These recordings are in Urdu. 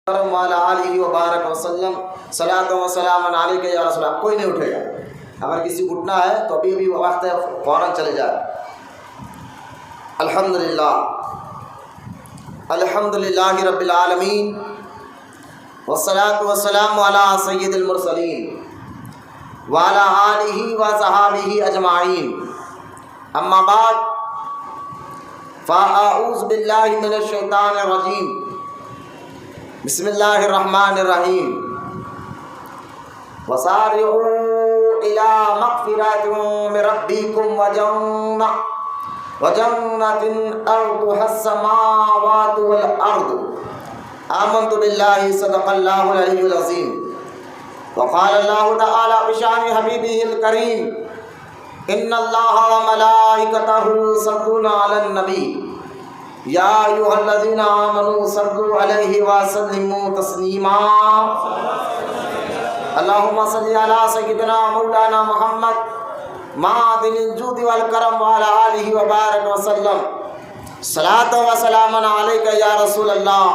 وعلی آلہ وبارک وسلم صلاۃ و سلام علیک یا رسول اللہ. کوئی نہیں اٹھے گا. اگر کسی کو اٹھنا ہے تو ابھی وقت ہے، فوراً چلے جائے. الحمدللہ الحمدللہ رب العالمین والصلاۃ والسلام علی سید المرسلین وعلی آلہ وصحابہ اجمعین. اما بعد فاعوذ باللہ من الشیطان الرجیم. بسم اللہ الرحمن الرحیم. وسارعوا الی مغفرۃ من ربکم وجنۃ ارضها السماوات والارض. آمنت باللہ صدق اللہ العلی العظیم. وقال اللہ تعالی بشان حبیبہ الکریم ان اللہ وملائکتہ یصلون علی النبی یا ایھا الذین آمنوا صلوا علیہ وسلموا تسلیما. اللہم صل علی سیدنا مولانا محمد معدن الجود والکرم وعلی آلہ وبارک وسلم. صلاۃ و سلام علیک یا رسول اللہ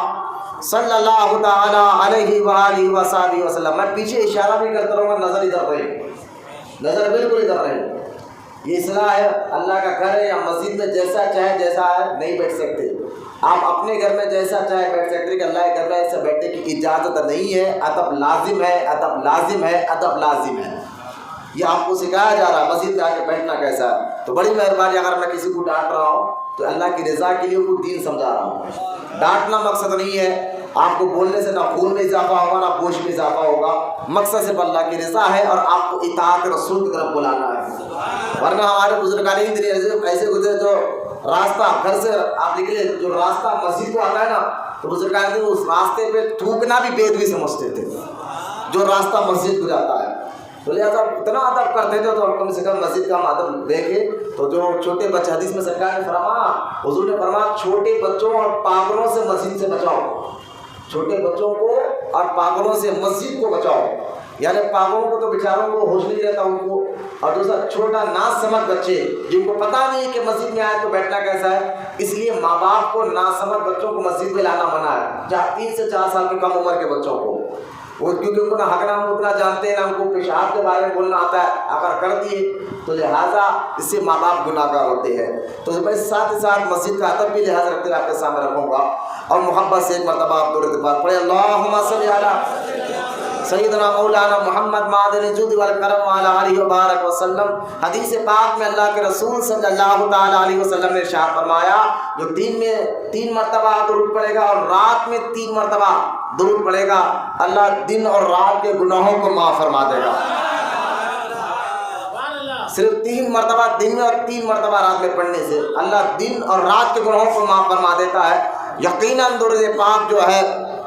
صلی اللہ تعالی علیہ وآلہ وصحبہ وسلم. میں پیچھے اشارہ بھی کرتا رہوں گا، نظر ادھر رہے، نظر بالکل ادھر رہے. یہ اصلاح ہے، اللہ کا گھر ہے، یا مسجد میں جیسا چاہے جیسا ہے نہیں بیٹھ سکتے. آپ اپنے گھر میں جیسا چاہے بیٹھ سکتے کہ اللہ کے گھر میں ایسا بیٹھنے کی اجازت نہیں ہے. ادب لازم ہے، ادب لازم ہے، ادب لازم ہے. یہ آپ کو سکھایا جا رہا ہے مسجد میں آ کے بیٹھنا کیسا ہے. تو بڑی مہربانی، اگر میں کسی کو ڈانٹ رہا ہوں تو اللہ کی رضا کے لیے ان کو دین سمجھا رہا ہوں. ڈانٹنا مقصد نہیں ہے. آپ کو بولنے سے نہ خون میں اضافہ ہوگا نہ گوشت میں اضافہ ہوگا. مقصد صرف اللہ کی رضا ہے اور آپ کو اطاعت رسول کی طرف بلانا ہے. ورنہ ہمارے بزرگان ایسے گزرے جو راستہ گھر سے آپ نکلے، جو راستہ مسجد کو آتا ہے نا، تو بزرگان اس راستے پہ تھوکنا بھی بےدبی سمجھتے تھے جو راستہ مسجد کو جاتا ہے. تو لہٰذا اتنا ادب کرتے تھے تو ہم کم سے کم مسجد کا ہم ادب دیکھیں. تو جو چھوٹے بچے، حدیث میں سرکار نے فرمایا، حضور نے فرمایا چھوٹے بچوں اور پاگلوں سے مسجد سے بچاؤ. چھوٹے بچوں کو اور پاگلوں سے مسجد کو بچاؤ. یعنی پاگلوں کو تو بیچاروں کو ہوش نہیں رہتا ان کو، اور دوسرا چھوٹا ناسمجھ بچے جن کو پتہ نہیں ہے کہ مسجد میں آئے تو بیٹھنا کیسا ہے. اس لیے ماں باپ کو ناسمجھ بچوں کو مسجد میں لانا منع ہے، جہاں 3 سے 4 سال کے کم عمر کے بچوں کو. وہ کیونکہ ان کو نہ حق نام اتنا جانتے ہیں، نہ ان کو پیشاب کے بارے میں بولنا آتا ہے. اگر کر دیے تو لہٰذا اس سے ماں باپ گناہ گار ہوتے ہیں. تو میں ساتھ ہی ساتھ مسجد کا ادب بھی لحاظ رکھتے ہوئے آپ کے سامنے رکھوں گا. اور محبت سے ایک مرتبہ آپ درود پاک پڑھیں. اللہم صلی علی سیدنا مولانا محمد معدن الجود والکرم وعلی آلہ وبارک وسلم. حدیث پاک میں اللہ کے رسول صلی اللہ تعالی علیہ وسلم نے ارشاد فرمایا، جو دن میں 3 مرتبہ درود پڑھے گا اور رات میں 3 مرتبہ درود پڑھے گا، اللہ دن اور رات کے گناہوں کو معاف فرما دے گا. صرف 3 مرتبہ دن میں اور 3 مرتبہ رات میں پڑھنے سے اللہ دن اور رات کے گناہوں کو معاف فرما دیتا ہے. یقیناً درود پاک جو ہے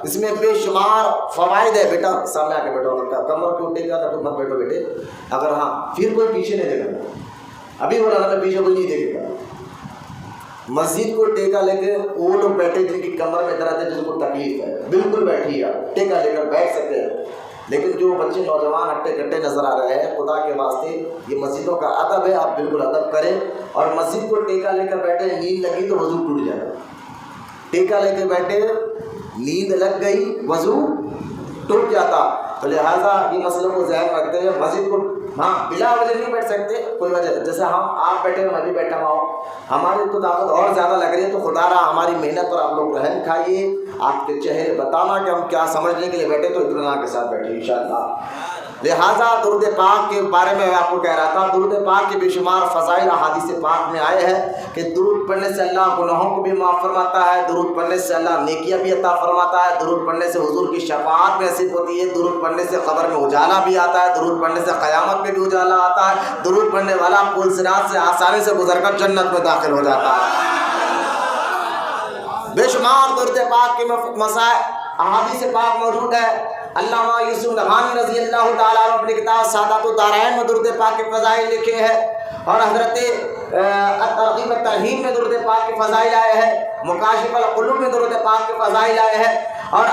اس میں بے شمار فوائد ہے. بیٹا سامنے آ کے بیٹھو، کمر کو ٹیک کر مت بیٹھو بیٹے. اگر ہاں پھر کوئی پیچھے نہیں دیکھے گا. ابھی بولا میں پیچھے کوئی نہیں دیکھے گا. مسجد کو ٹیکا لے کے وہ لوگ بیٹھے جن کی کمر میں درد ہے، جن کو تکلیف ہے، بالکل بیٹھیے آپ، ٹیکا لے کر بیٹھ سکتے ہیں. لیکن جو بچے نوجوان ہٹے کٹے نظر آ رہے ہیں، خدا کے واسطے یہ مسجدوں کا ادب ہے، آپ بالکل ادب کریں. اور مسجد کو ٹیکا لے کر بیٹھے، نیند لگی تو وضو ٹوٹ جائے. ٹیکا لے کے بیٹھے، نیند لگ گئی، وضو ٹوٹ جاتا. تو لہٰذا یہ مسئلوں کو ذہن رکھتے ہوئے مسجد کو ہاں بلا وجہ نہیں بیٹھ سکتے، کوئی وجہ. جیسے آپ بیٹھے ہو، میں بھی بیٹھا ہوا ہوں، ہماری تو طاقت اور زیادہ لگ رہی ہے، تو خدا رہا ہماری محنت پر آپ لوگ رحم کھائیے. آپ کے چہرے بتانا کہ ہم کیا سمجھنے کے لیے بیٹھے، تو اطمینان کے ساتھ بیٹھے انشاءاللہ. لہٰذا درود پاک کے بارے میں آپ کو کہہ رہا تھا، درود پاک کے بے شمار فضائل احادیث پاک میں آئے ہیں کہ درود پڑھنے سے اللہ گناہوں کو بھی معاف فرماتا ہے، درود پڑھنے سے اللہ نیکیاں بھی عطا فرماتا ہے، درود پڑھنے سے حضور کی شفاعت بھی نصیب ہوتی ہے، درود پڑھنے سے قبر میں اجالا بھی آتا ہے، درود پڑھنے سے قیامت میں بھی اجالا آتا ہے، درود پڑھنے والا پل صراط سے آسانی سے گزر کر جنت میں داخل ہو جاتا ہے. بے شمار درود پاک کے مسائل احادیث پاک موجود ہے. علامہ یوسف نبہانی رضی اللہ تعالیٰ عنہ اپنی کتاب سعادت الدارین میں درود پاک کے فضائل لکھے ہیں، اور حضرت الترغیب الترہیب میں درود پاک کے فضائل آئے ہیں، مکاشف القلوب میں درود پاک کے فضائل آئے ہیں، اور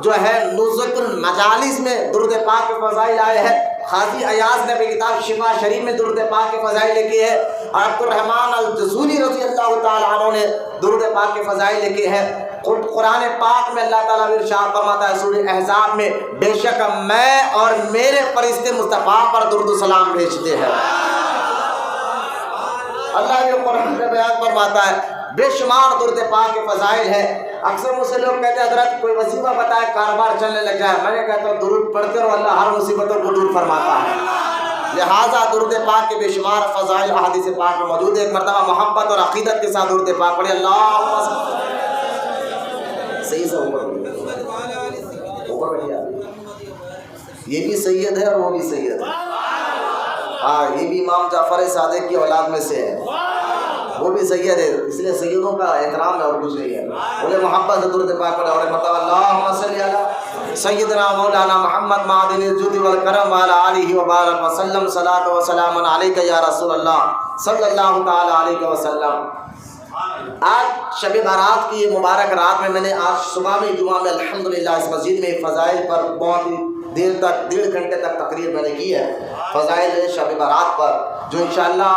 جو ہے نزہۃ المجالس میں درود پاک کے فضائل آئے ہیں. قاضی ایاز نے اپنی کتاب شفا شریف میں درود پاک کے فضائل لکھے ہیں، اور عبد الرحمن الجزولی رضی اللہ تعالیٰ عنہ نے درود پاک کے فضائل لکھے ہیں. قرآن پاک میں اللہ تعالیٰ ارشاد فرماتا ہے سورہ احزاب میں، بے شک میں اور میرے فرشتے مصطفیٰ پر درود و سلام بھیجتے ہیں۔ اللہ یہ قرآن میں بیان فرماتا ہے، بے شمار درود پاک کے فضائل ہیں۔ اکثر مجھ سے لوگ کہتے ہیں حضرت کوئی وظیفہ بتائے کاروبار چلنے لگ جائے، میں نے کہتا ہوں درود پڑھتے رہو، اللہ ہر مصیبتوں کو دور فرماتا ہے۔ لہٰذا درود پاک کے بے شمار فضائل احادیث پاک میں موجود ہے۔ ایک مرتبہ محبت اور عقیدت کے ساتھ درود پاک پڑھے، اللہ صحیح سے اوپر بیٹھیا، یہ بھی سید ہے اور وہ بھی سید ہے۔ ہاں یہ بھی امام جعفر صادق کی اولاد میں سے ہے، وہ بھی سید ہے، اس لیے سیدوں کا احترام ہے اور کچھ نہیں ہے۔ بولے محبت سے درود پاک پڑھے اور مطلب اللہم صلی علی سیدنا مولانا محمد معدن الجود والکرم وعلی آلہ وبارک وسلم صلاۃ و سلام علیک یا رسول اللہ صلی اللہ تعالی علیہ وسلم۔ آج شب بارات کی یہ مبارک رات میں نے آج صبح میں جمعہ میں الحمدللہ اس مسجد میں فضائل پر بہت ہی دیر تک 1.5 گھنٹے تک تقریر میں نے کی ہے، فضائل شب بارات پر، جو انشاءاللہ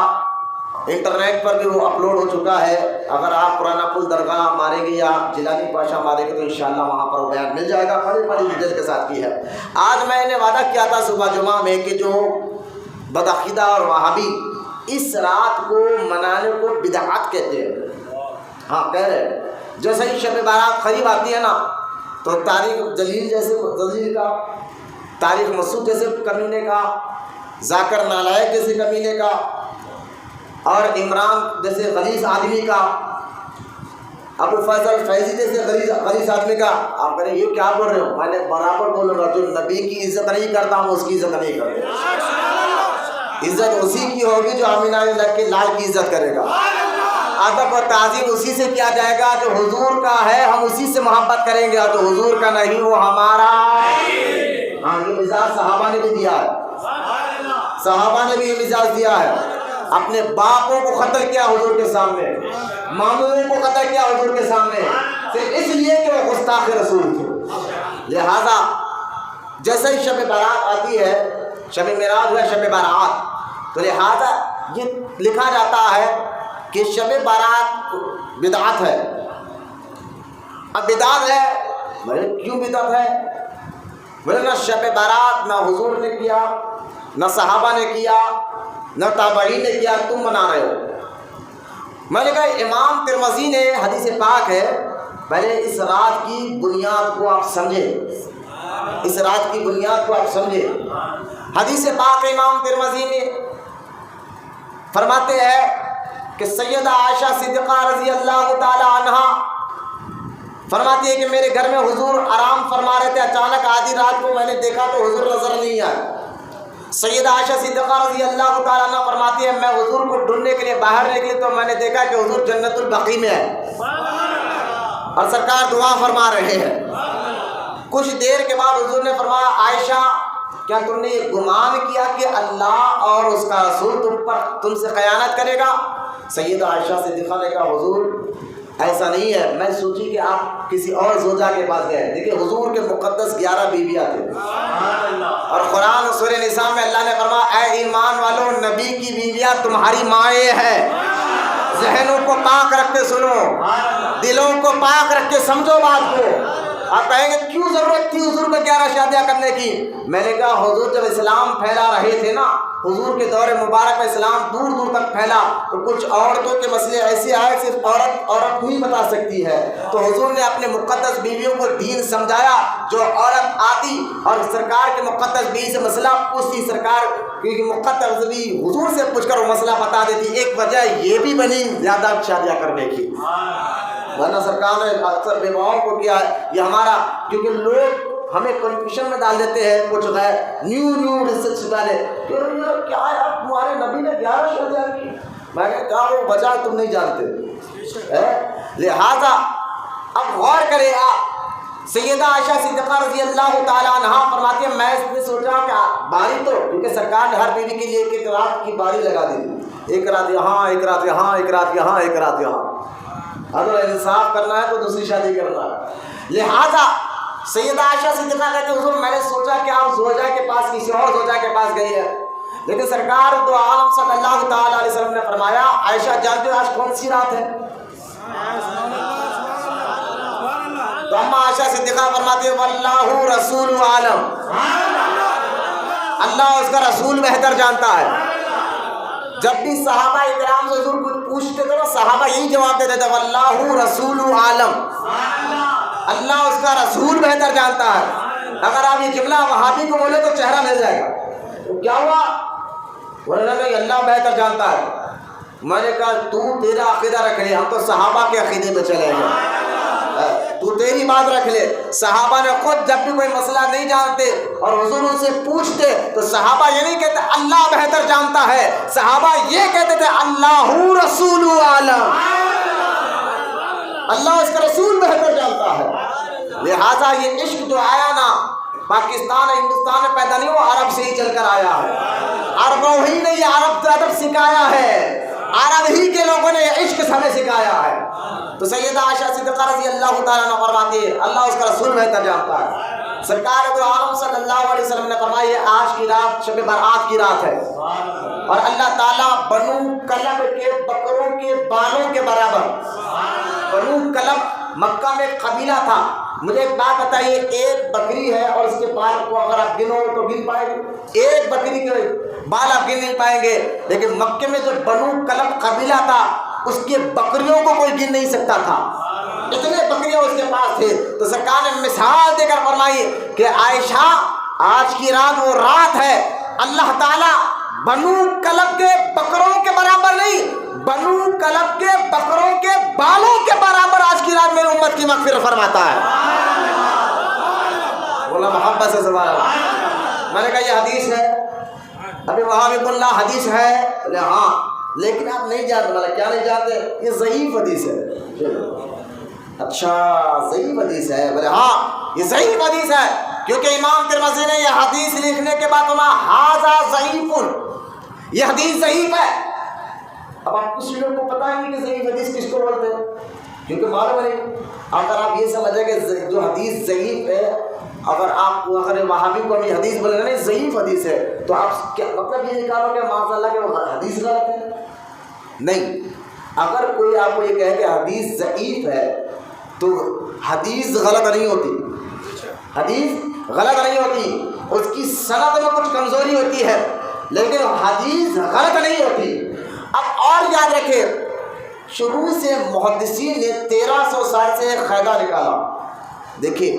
انٹرنیٹ پر بھی وہ اپلوڈ ہو چکا ہے۔ اگر آپ پرانا پل درگاہ ماریں گے یا جیلانی پاشا ماریں گے تو انشاءاللہ وہاں پر وہ بیان مل جائے گا، بڑی ڈیٹیل کے ساتھ کی ہے۔ آج میں نے وعدہ کیا تھا صبح جمعہ میں کہ جو بدعقیدہ اور وہابی اس رات کو منانے کو بدعت کہتے ہیں، ہاں کہہ رہے ہیں، جیسے ہی شب بارات قریب آتی ہے نا تو تاریخ جلیل جیسے جلیل کا، تاریخ مسعود جیسے کمینے کا، ذاکر نالائق جیسے کمینے کا، اور عمران جیسے غلیظ آدمی کا، ابو فضل فیضی جیسے غلیظ آدمی کا۔ آپ کہیں یہ کیا بول رہے ہو؟ میں نے برابر بولوں گا، جو نبی کی عزت نہیں کرتا ہوں اس کی عزت نہیں کرتا۔ عزت اسی کی ہوگی جو آمینہ کے لال کی عزت کرے گا، ادب و تعظیم اسی سے کیا جائے گا جو حضور کا ہے، ہم اسی سے محبت کریں گے، اور جو حضور کا نہیں وہ ہمارا۔ ہاں یہ مزاج صحابہ نے بھی دیا ہے، صحابہ نے بھی یہ مزاج دیا ہے، اپنے باپوں کو قتل کیا حضور کے سامنے، ماموں کو قتل کیا حضور کے سامنے، صرف اس لیے کہ وہ گستاخ رسول تھے۔ لہذا جیسے ہی شب بارات آتی ہے، شب معراج ہے شب بارات، تو لہذا یہ لکھا جاتا ہے کہ شب بارات بدعت ہے۔ اب بدعت ہے، بھائی کیوں بدعت ہے؟ بولے نہ شب بارات نہ حضور نے کیا، نہ صحابہ نے کیا، نہ تابعین نے کیا، تم منا رہے ہو۔ میں نے کہا امام ترمذی نے حدیث پاک ہے، پہلے اس رات کی بنیاد کو آپ سمجھیں، اس رات کی بنیاد کو آپ سمجھیں۔ حدیث پاک امام ترمذی میں فرماتے ہیں کہ سیدہ عائشہ صدیقہ رضی اللہ تعالی عنہ فرماتی ہے کہ میرے گھر میں حضور آرام فرما رہے تھے، اچانک آدھی رات کو میں نے دیکھا تو حضور نظر نہیں آئے۔ سیدہ عائشہ صدیقہ رضی اللہ تعالیٰ عنہ فرماتی ہے میں حضور کو ڈھونڈنے کے لیے باہر نکلی تو میں نے دیکھا کہ حضور جنت البقیع میں ہے اور سرکار دعا فرما رہے ہیں۔ کچھ دیر کے بعد حضور نے فرمایا عائشہ کیا تم نے یہ گمان کیا کہ اللہ اور اس کا رسول تم سے خیانت کرے گا؟ سیدہ عائشہ صدیقہ نے کہا حضور ایسا نہیں ہے، میں سوچی کہ آپ کسی اور زوجہ کے پاس گئے۔ دیکھیں حضور کے مقدس 11 بیویاں تھے، اور قرآن سورہ نساء میں اللہ نے فرمایا اے ایمان والو نبی کی بیویاں تمہاری مائیں ہیں۔ ذہنوں کو پاک رکھ کے سنو، دلوں کو پاک رکھ کے سمجھو بات کو۔ آپ کہیں گے کیوں ضرورت تھی حضور کو 11 شادیاں کرنے کی؟ میں نے کہا حضور جب اسلام پھیلا رہے تھے نا، حضور کے دور مبارک میں اسلام دور دور تک پھیلا تو کچھ عورتوں کے مسئلے ایسے آئے صرف عورت کو ہی بتا سکتی ہے، تو حضور نے اپنے مقدس بیویوں کو دین سمجھایا۔ جو عورت آتی اور سرکار کے مقدس بیوی سے مسئلہ پوچھتی، سرکار کیونکہ مقدس بیوی حضور سے پوچھ کر وہ مسئلہ بتا دیتی۔ ایک وجہ یہ بھی بنی زیادہ شادیاں کرنے کی، ورنہ سرکار نے اکثر بیواؤں کو کیا یہ ہمارا، کیونکہ لوگ ہمیں کنفیوژن میں ڈال دیتے ہیں کچھ غیر نیو ریسرچ والے کہ کیا ہے تمہارے نبی نے 11 شادیاں کی۔ میں نے کہا وہ وجہ تم نہیں جانتے۔ لہذا اب غور کرے آپ، سیدہ عائشہ صدیقہ رضی اللہ تعالیٰ عنہ فرماتی ہے میں اس نے سوچا کہ باری تو کیونکہ سرکار نے ہر بیوی کے لیے ایک رات کی باری لگا دی، ایک رات یہاں ایک رات یہاں ایک رات یہاں ایک رات یہاں، اگر انصاف کرنا ہے تو دوسری شادی کرنا ہے۔ لہذا سیدہ عائشہ صدیقہ کہتے ہیں حضور میں نے سوچا کہ آپ زوجہ کے پاس کسی اور زوجہ کے پاس گئی ہے، لیکن سرکار دو عالم صلی اللہ تعالیٰ علیہ وسلم نے فرمایا عائشہ جانتے ہو آج کون سی رات ہے؟ تو اما عائشہ صدیقہ فرماتی ہے واللہ رسول عالم، اللہ اس کا رسول بہتر جانتا ہے۔ جب بھی صحابہ اکرام سے حضور کچھ پوچھتے تھے نا، صحابہ یہی جواب دیتے تھے واللہ رسول عالم، اللہ اس کا رسول بہتر جانتا ہے۔ اگر آپ یہ جملہ وہابی کو بولے تو چہرہ مل جائے گا، تو کیا ہوا؟ بولے کہ اللہ بہتر جانتا ہے۔ میں نے کہا تو تیرا عقیدہ رکھ لے، ہم تو صحابہ کے عقیدے پہ چلے گئے، تو تیری بات رکھ لے۔ صحابہ نے خود جب بھی کوئی مسئلہ نہیں جانتے اور حضور ان سے پوچھتے تو صحابہ یہ نہیں کہتے اللہ بہتر جانتا ہے، صحابہ یہ کہتے تھے اللہ رسول عالم، اللہ اس کا رسول بہتر جانتا ہے۔ لہٰذا یہ عشق جو آیا نا پاکستان اور ہندوستان میں پیدا نہیں ہوا، عرب سے ہی چل کر آیا ہے۔ عربوں ہی نے یہ عرب ادب سکھایا ہے، عرب ہی کے لوگوں نے یہ عشق ہمیں سکھایا ہے۔ تو سیدہ عائشہ صدیقہ رضی اللہ تعالیٰ عنہ فرماتی ہے اللہ اس کا رسول بہتر جانتا ہے۔ سرکار دو عالم صلی اللہ علیہ وسلم نے فرمایا آج کی رات شب برات کی رات ہے، اور اللہ تعالیٰ بنو کلب کے بکروں کے بالوں کے برابر، بنو کلب مکہ میں قبیلہ تھا۔ مجھے ایک بات بتائیے، ایک بکری ہے اور اس کے بال کو اگر آپ گنو تو گن پائیں گے؟ ایک بکری کے بال آپ گن نہیں پائیں گے، لیکن مکے میں جو بنو کلب قبیلہ تھا اس کے بکریوں کو کوئی گن نہیں سکتا تھا، اتنے بکریاں اس کے پاس تھے۔ تو سرکار نے مثال دے کر فرمائی کہ عائشہ آج کی رات وہ رات ہے، اللہ تعالیٰ بنو کلب کے بکروں کے برابر نہیں، بنو کلب کے بکروں کے بالوں کے برابر آج کی رات میری امت کی مغفرت فرماتا ہے۔ بولا محبت سے سبحان اللہ۔ میں نے کہا یہ حدیث ہے، ابھی وہاں بھی بولنا حدیث ہے، بولے ہاں لیکن آپ نہیں جانتے۔ بولا کیا نہیں جانتے؟ یہ ضعیف حدیث ہے۔ اچھا ضعیف حدیث ہے؟ بولے ہاں یہ ضعیف حدیث ہے، کیونکہ امام ترمذی نے یہ حدیث لکھنے کے بعد فرمایا ھذا ضعیف، یہ حدیث ضعیف ہے۔ اب آپ کچھ لوگوں کو پتہ نہیں کہ ضعیف حدیث کس کو بولتے ہیں، کیونکہ معلوم نہیں۔ اگر آپ یہ سمجھیں کہ جو حدیث ضعیف ہے، اگر وہابی کو ہم یہ حدیث بولیں گے نہیں ضعیف حدیث ہے، تو آپ کیا مطلب یہ نکالو کہ معاذ اللہ کہ وہ حدیث غلط ہے؟ نہیں، اگر کوئی آپ کو یہ کہے کہ حدیث ضعیف ہے تو حدیث غلط نہیں ہوتی، حدیث غلط نہیں ہوتی، اس کی سند میں کچھ کمزوری ہوتی ہے لیکن حدیث غلط نہیں ہوتی۔ اب اور یاد رکھے، شروع سے محدثین نے 1300 سال سے ایک قاعدہ نکالا۔ دیکھیے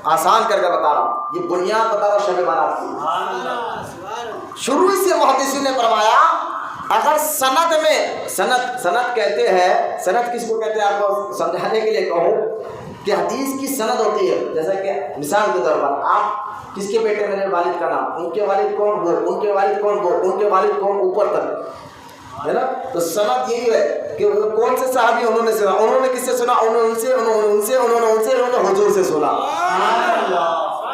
آسان کر کے بتا رہا ہوں، یہ بنیاد بتا رہا ہوں شب برات کی۔ شروع سے محدثین نے فرمایا اگر سند میں، سند کہتے ہیں، سند کس کو کہتے ہیں آپ کو سمجھانے کے لیے کہوں کہ حدیث کی سند ہوتی ہے، جیسا کہ مثال کے طور پر آپ کس کے بیٹے میرے والد کا نام، ان کے والد کون وہ، ان کے والد کون وہ، ان کے والد کون، اوپر تک ہے نا۔ تو سند یہی ہے کہ وہ کون سے صحابی انہوں نے سنا، انہوں نے کس سے سنا، انہوں نے ان سے، انہوں نے ان سے، انہوں نے ان سے، انہوں نے حضور سے سنا۔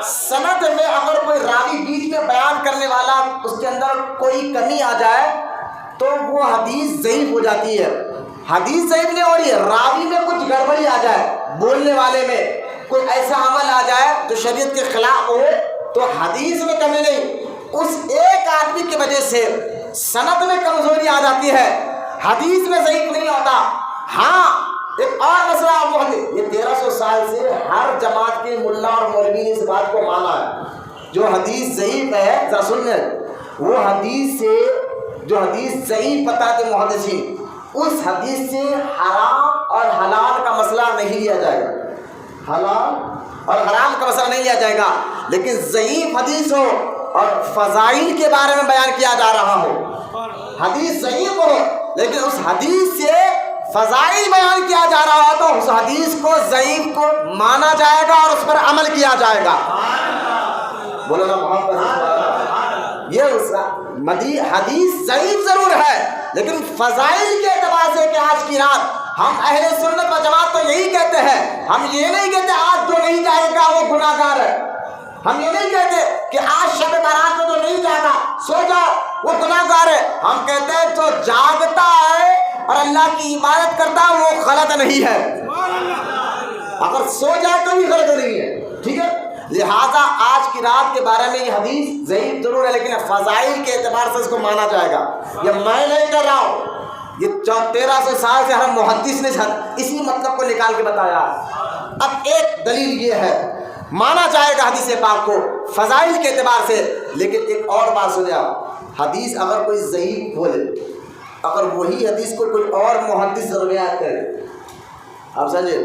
سند میں اگر کوئی راوی بیچ میں بیان کرنے والا اس کے اندر کوئی کمی آ جائے تو وہ حدیث ضعیف ہو جاتی ہے۔ حدیث ضعیف نہیں ہو رہی ہے، راوی میں کچھ گڑبڑی آ جائے، بولنے والے میں کوئی ایسا عمل آ جائے جو شریعت کے خلاف ہو تو حدیث میں کمی نہیں، اس ایک آدمی کی وجہ سے سند میں کمزوری آ جاتی ہے، حدیث میں ضعیف نہیں ہوتا۔ ہاں ایک اور مسئلہ آپ کو یہ 1300 سال سے ہر جماعت کے ملا اور مولوی نے اس بات کو مانا ہے، جو حدیث ضعیف ہے ذرا سن لیں، وہ حدیث سے جو حدیث ضعیف بتاتے محدثین، اس حدیث سے حرام اور حلال کا مسئلہ نہیں لیا جائے گا، حلال اور حرام کا مسئلہ نہیں لیا جائے گا، لیکن ضعیف حدیث ہو اور فضائل کے بارے میں بیان کیا جا رہا ہو، حدیث ضعیف ہو لیکن اس حدیث سے فضائل بیان کیا جا رہا ہو تو اس حدیث کو ضعیف کو مانا جائے گا اور اس پر عمل کیا جائے گا۔ بولو نا محمد، یہ حدیث ضعیف ضرور ہے لیکن فضائل کے اعتبار سے کہ آج کی رات ہم اہل سنت و جماعت تو یہی کہتے ہیں، ہم یہ نہیں کہتے آج جو نہیں جائے گا وہ گناہ گار ہے، ہم یہ نہیں کہتے کہ آج شب برات میں جو نہیں جاگا سو جاؤ وہ گناہ گار ہے، ہم کہتے ہیں جو جاگتا ہے اور اللہ کی عبادت کرتا ہے وہ غلط نہیں ہے، اگر سو جائے تو بھی غلط نہیں ہے، ٹھیک ہے۔ لہٰذا آج کی رات کے بارے میں یہ حدیث ضعیف ضرور ہے لیکن فضائل کے اعتبار سے اس کو مانا جائے گا، یہ میں نہیں کر رہا ہوں، یہ 1300 سال سے ہر محدث نے اسی مطلب کو نکال کے بتایا ہے۔ اب ایک دلیل یہ ہے، مانا جائے گا حدیث پاک کو فضائل کے اعتبار سے، لیکن ایک اور بات سنیں آپ، حدیث اگر کوئی ضعیف بولے، اگر وہی حدیث کو کوئی اور محدث روایت کرے، آپ سمجھے،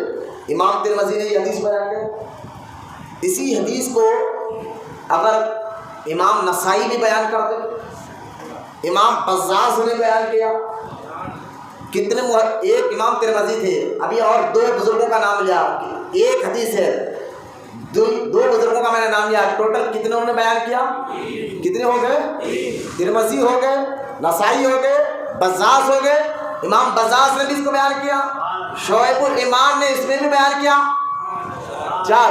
امام ترمذی نے یہ حدیث بیان کی، اسی حدیث کو اگر امام نسائی بھی بیان کر دے، امام بزاز نے بیان کیا، کتنے ایک امام ترمذی تھے، ابھی اور دو بزرگوں کا نام لیا، ایک حدیث ہے، دو بزرگوں کا میں نے نام لیا، ٹوٹل کتنے انہوں نے بیان کیا، کتنے ہو گئے، ترمذی ہو گئے، نسائی ہو گئے، بزاز ہو گئے، امام بزاز نے بھی اس کو بیان کیا، شعیب الایمان نے اس میں بھی بیان کیا، 4۔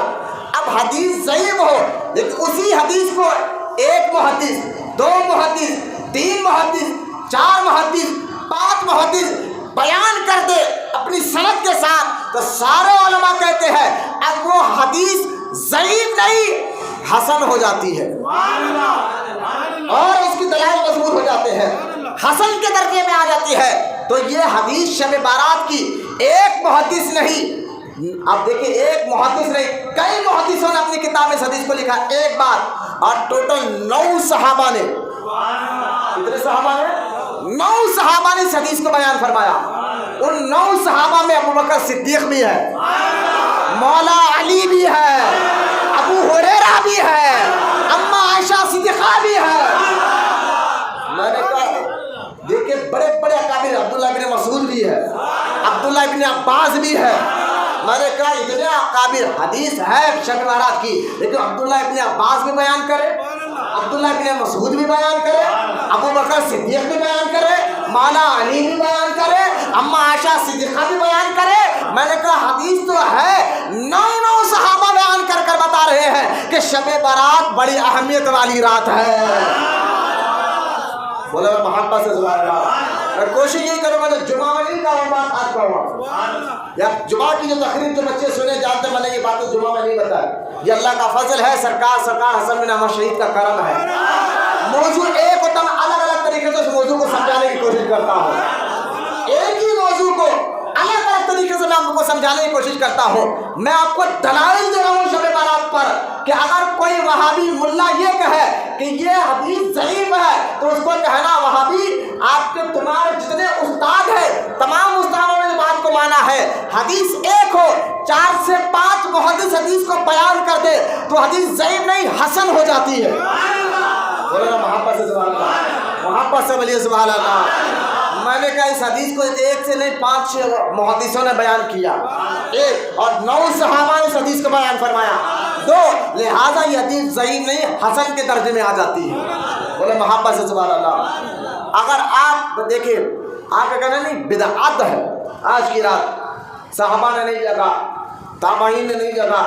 اب حدیث ضعیف ہو لیکن اسی حدیث کو ایک محدث، 2 محدث، 3 محدث، 4 محدث، 5 محدث بیان کر دے اپنی سند کے ساتھ، تو سارے علماء کہتے ہیں اب وہ حدیث ضعیف نہیں حسن ہو جاتی ہے، اور اس کی دلائل مضبوط ہو جاتے ہیں، حسن کے درجے میں آ جاتی ہے۔ تو یہ حدیث شب بارات کی ایک محدث نہیں، اب دیکھیں ایک محدث نہیں، کئی محدثوں نے اپنی کتاب میں اس حدیث کو لکھا، ایک بات، اور ٹوٹل 9 صحابہ نے، کتنے صحابہ نے، 9 صحابہ نے اس حدیث کو بیان فرمایا، ان 9 صحابہ میں ابو بکر صدیق بھی ہے، مولا علی بھی ہے، ابو ہریرہ بھی ہے، اما عائشہ صدیقہ بھی ہے، میں نے کہا دیکھیں بڑے بڑے اکابر، عبداللہ ابن مسعود بھی ہے، عبداللہ ابن عباس بھی ہے، میں نے کہا اتنے اکابر، حدیث ہے شب بارات کی، لیکن عبداللہ ابن عباس بھی بیان کرے، عبداللہ ابن مسعود بھی بیان کرے، ابو بکر صدیق بھی بیان کرے، مولا علی بھی بیان کرے، اما عائشہ صدیقہ بھی بیان کرے، میں نے کہا حدیث تو ہے، 9 صحابہ بیان کر کر بتا رہے ہیں کہ شب بارات بڑی اہمیت والی رات ہے۔ بولے میں محبت سے سبحان اللہ، میں کوشش یہی کروں گا جو جمعہ میں نہیں کہوں بات آج کہوں، یا جمعہ کی جو تقریر جو بچے سنے جانتے، میں نے یہ باتیں جمعہ میں نہیں بتایا، یہ اللہ کا فضل ہے، سرکار حسن بن احمد شہید کا کرم ہے۔ موضوع ایک ہوتا، میں الگ الگ طریقے سے اس موضوع کو سمجھانے کی کوشش کرتا ہوں، ایک ہی موضوع کو الگ الگ طریقے سے میں آپ کو سمجھانے کی کوشش کرتا ہوں۔ میں آپ کو دلائل دے رہا ہوں شب بارات پر کہ اگر کوئی وہابی ملا یہ کہے کہ یہ حدیث ضعیف ہے تو اس کو کہنا وہابی آپ کے تمہارے جتنے استاد ہیں تمام استادوں نے بات کو مانا ہے، حدیث ایک ہو 4 سے 5 محدث حدیث کو بیان کر دے تو حدیث ضعیف نہیں حسن ہو جاتی ہے۔ بولے نا محبت سے سبحان اللہ، محبت سے بولیے سبحان اللہ۔ میں نے کہا اس حدیث کو 1 سے نہیں 5 محدثوں نے بیان کیا، 1 اور 9 صحابہ نے اس حدیث کو بیان فرمایا، 2 لہذا یہ حدیث ضعیف نہیں حسن کے درجے میں آ جاتی ہے۔ بولے محبت سے سبحان اللہ۔ اگر آپ دیکھیں آپ کا کہنا نہیں بدعت ہے، آج کی رات صحابہ نے نہیں جگہ، تابعین نے نہیں جگہ،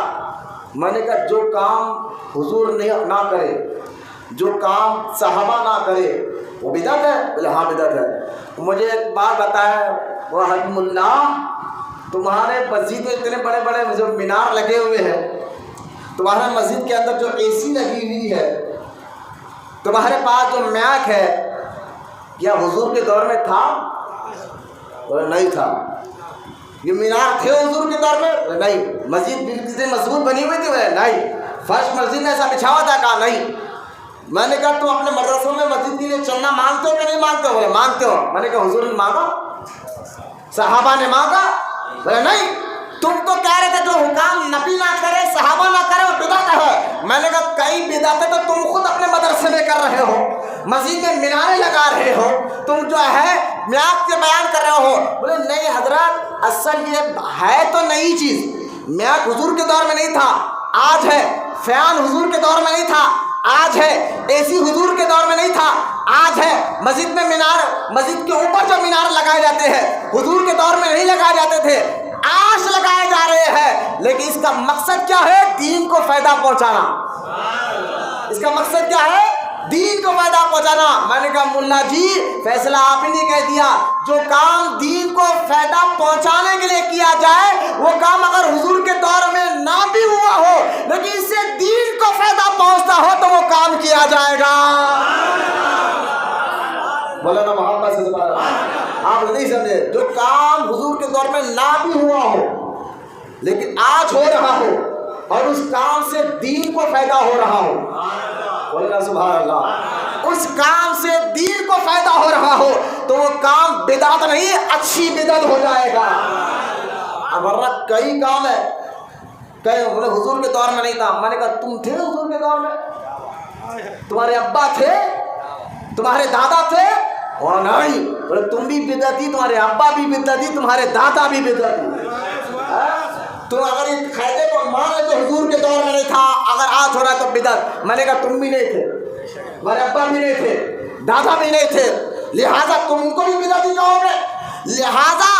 میں نے کہا جو کام حضور نہ کرے، جو کام صحابہ نہ کرے وہ بدعت ہے؟ بولے ہاں بدعت ہے۔ مجھے ایک بات بتایا، وہ حکم اللہ تمہارے مسجد میں اتنے بڑے بڑے جو مینار لگے ہوئے ہیں، تمہارے مسجد کے اندر جو اے سی لگی ہوئی ہے، تمہارے پاس جو میک ہے، کیا حضور کے دور میں تھا؟ بولے نہیں تھا۔ یہ مینار تھے حضور کے دور میں؟ نہیں۔ مسجد اتنی مضبوط بنی ہوئی تھی؟ بولے نہیں۔ فرش مسجد میں ایسا بچھا ہوا تھا؟ کہا نہیں۔ میں نے کہا تم اپنے مدرسوں میں مسجد کے لیے چلنا مانگتے ہو کہ نہیں مانگتے ہو؟ بولے مانگتے ہو۔ میں نے کہا حضور نے مانگا، صحابہ نے مانگا؟ بولے نہیں۔ تم تو کہہ رہے تھے جو حکام نبی نہ کرے صحابہ نہ کرے وہ بدعت ہے۔ میں نے کہا کئی بدعتیں تو تم خود اپنے مدرسے میں کر رہے ہو، مسجد میں میناریں لگا رہے ہو، تم جو ہے میعاد سے بیان کر رہے ہو۔ بولے نہیں حضرات، اصل یہ ہے تو نئی چیز، میعاد حضور کے دور میں نہیں تھا، آج ہے۔ فیان حضور کے دور میں نہیں تھا، آج ہے۔ اے سی حضور کے دور میں نہیں تھا، آج ہے۔ مسجد میں مینار، مسجد کے اوپر جو مینار لگائے جاتے ہیں حضور کے دور میں نہیں لگائے جاتے تھے، آج لگائے جا رہے ہیں۔ لیکن اس کا مقصد کیا ہے؟ دین کو فائدہ پہنچانا۔ اس کا مقصد کیا ہے؟ دین کو فائدہ پہنچانا۔ میں نے کہا ملا جی فیصلہ آپ ہی نے کہہ دیا، جو کام دین کو فائدہ پہنچانے کے لیے کیا جائے وہ کام اگر حضور کے دور میں نہ بھی ہوا ہو لیکن اس سے دین کو فائدہ پہنچتا ہو تو وہ کام کیا جائے گا۔ مولانا محمد سے سبحان اللہ۔ آپ نہیں سمجھے، جو کام حضور کے دور میں نہ بھی ہوا ہو لیکن آج ہو رہا ہو اور اس کام سے دین کو فائدہ ہو رہا ہو، بولنا سبحان اللہ، اس کام سے دین کو فائدہ ہو رہا ہو تو وہ کام بدعت نہیں، اچھی بدعت ہو جائے گا۔ ورنہ کئی کام ہے، کئی حضور کے دور میں نہیں تھا، میں نے کہا تم تھے حضور کے دور میں؟ تمہارے ابا تھے، تمہارے دادا تھے؟ اور نہیں، بولے تم بھی بدعتی، تمہارے ابا بھی بدعتی، تمہارے دادا بھی بدعتی۔ تو اگر اس قاعدے کو مانے تو حضور کے دور میں نہیں تھا، اگر آج ہو رہا ہے تو بدعت۔ میں نے کہا تم بھی نہیں تھے، تمہارے ابا بھی نہیں تھے، دادا بھی نہیں تھے، لہذا تم ان کو بھی بدعتی کہو گے۔ لہذا